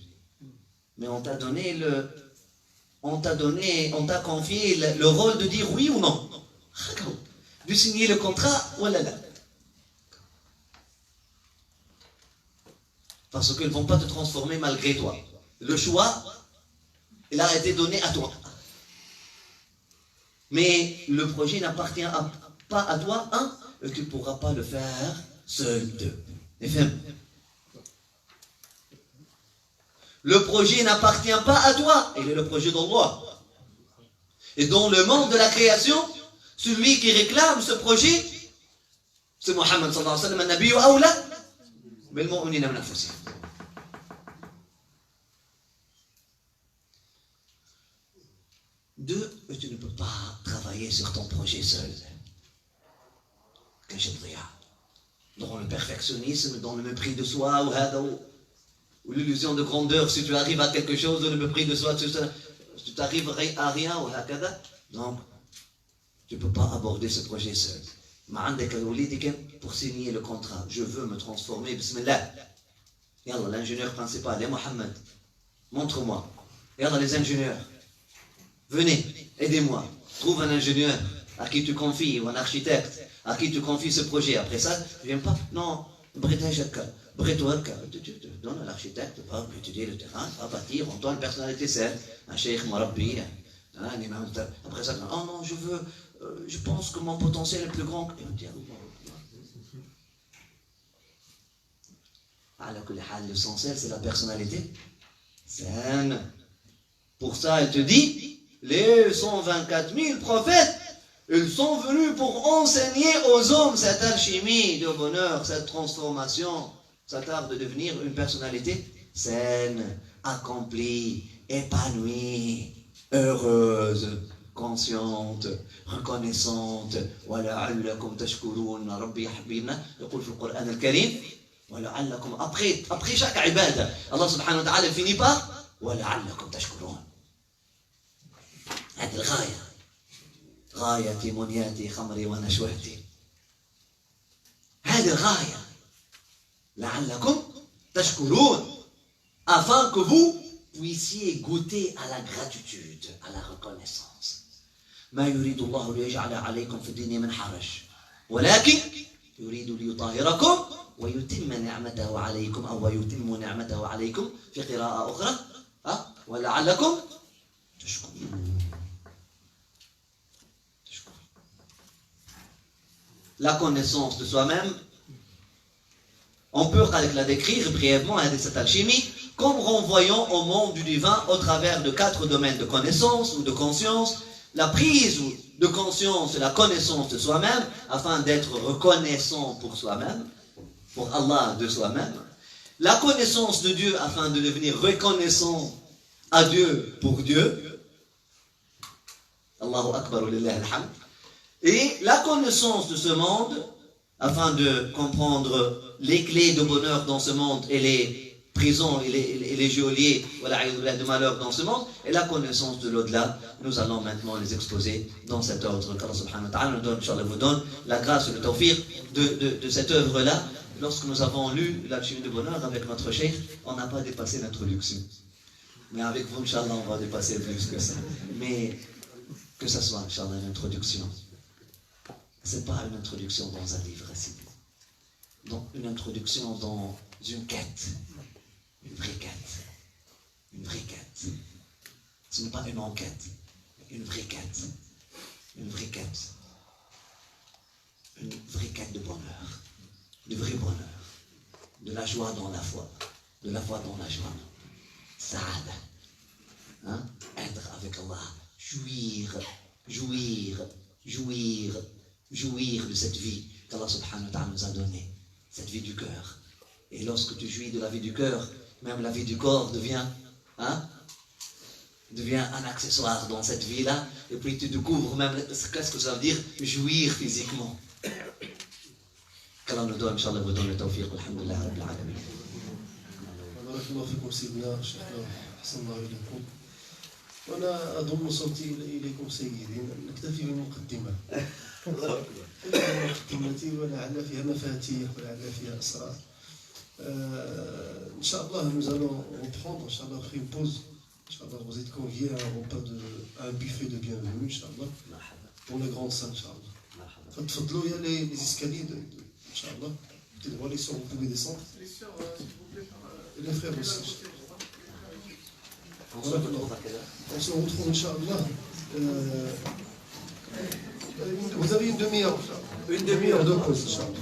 Mais on t'a confié le rôle de dire oui ou non. De signer le contrat, voilà là. Parce qu'ils ne vont pas te transformer malgré toi. Le choix, il a été donné à toi. Mais le projet n'appartient pas à toi, hein, et tu ne pourras pas le faire seul d'eux. Le projet n'appartient pas à toi, il est le projet d'Allah. Et dans le monde de la création, celui qui réclame ce projet, c'est Muhammad sallallahu alayhi wa sallam, an-nabiyyu awla bil mu'minina min anfusihim. Deux, tu ne peux pas travailler sur ton projet seul. Dans le perfectionnisme, dans le mépris de soi, ou l'illusion de grandeur, si tu arrives à quelque chose, le mépris de soi, tu t'arrives à rien, donc tu ne peux pas aborder ce projet seul. Pour signer le contrat, je veux me transformer, bismillah. Yallah, l'ingénieur principal, et Mohammed, montre-moi. Yallah, les ingénieurs. Venez, aidez-moi. Trouve un ingénieur à qui tu confies, ou un architecte à qui tu confies ce projet. Après ça, tu ne viens pas. Non, Bretois, tu donnes à l'architecte, va étudier le terrain, va bâtir, on doit une personnalité saine, un cheikh marabbi, un imam. Après ça, oh non, je pense que mon potentiel est plus grand que. L'essentiel, c'est la personnalité saine. Pour ça, elle te dit. Les 124 000 prophètes, ils sont venus pour enseigner aux hommes cette alchimie de bonheur, cette transformation, cet art de devenir une personnalité saine, accomplie, épanouie, heureuse, consciente, reconnaissante. وَلَعَلَّكُمْ تَشْكُرُونَ رَبِّي حَبِيبنا يقول في القرآن الكريم وَلَعَلَّكُمْ après chaque ibada, Allah subhanahu wa ta'ala finit par وَلَعَلَّكُمْ تَشْكُرُونَ. هذه الغاية غايتي منياتي خمري ونشوتي هذه الغاية لعلكم تشكرون afin que vous puissiez goûter à la gratitude, à la reconnaissance. ما يريد الله ليجعل عليكم في الدين من حرج ولكن يريد ليطهركم ويتم نعمته عليكم أو ويتم نعمته عليكم في قراءة أخرى ولعلكم تشكرون. La connaissance de soi-même, on peut la décrire brièvement avec cette alchimie comme renvoyant au monde du divin au travers de 4 domaines de connaissance ou de conscience. La prise de conscience et la connaissance de soi-même afin d'être reconnaissant pour soi-même, pour Allah de soi-même. La connaissance de Dieu afin de devenir reconnaissant à Dieu pour Dieu. Allahu Akbar lillahi alhamd. Et la connaissance de ce monde, afin de comprendre les clés de bonheur dans ce monde et les prisons et les geôliers de malheur dans ce monde, et la connaissance de l'au-delà, nous allons maintenant les exposer dans cet ordre qu'Allah subhanahu wa ta'ala vous donne la grâce et le tawfiq de cette œuvre-là. Lorsque nous avons lu la Chimie de bonheur avec notre cheikh, on n'a pas dépassé l'introduction. Mais avec vous, Inch'Allah, on va dépasser plus que ça. Mais que ça soit, Inch'Allah, une introduction. Ce n'est pas une introduction dans un livre, c'est donc une introduction dans une quête. Une vraie quête. Une vraie quête. Ce n'est pas une enquête. Une vraie quête. Une vraie quête. Une vraie quête de bonheur. Du vrai bonheur. De la joie dans la foi. De la foi dans la joie. Saada. Hein? Être avec Allah. Jouir de cette vie qu'Allah subhanahu wa ta'ala nous a donnée. Cette vie du cœur. Et lorsque tu jouis de la vie du cœur, même la vie du corps devient un accessoire dans cette vie-là. Et puis tu découvres même qu'est-ce que ça veut dire jouir physiquement. qu'Allah nous donne, Inch'Allah, vous donne le tawfiq. Alhamdulillah Rabbil Alamin. بارك الله فيكم سيدنا شيخنا أحسن الله إليكم. وأنا أضم صوتي إليكم سيدي نكتفي بالمقدمة. مقدمتي ولعل فيها مفاتيح ولعل فيها أسرار. Inch'Allah, nous allons reprendre, Inch'Allah, après une pause. Inch'Allah, vous êtes conviés à un buffet de bienvenue, Inch'Allah, pour le grand saint, Inch'Allah. Faites-le, il y a les escaliers, Inch'Allah. Les sœurs, vous pouvez descendre. Les sœurs, s'il vous plaît. Et les frères aussi. On se retrouve, Inch'Allah. Vous avez une demi-heure, Inch'Allah. Une demi-heure de pause, Inch'Allah.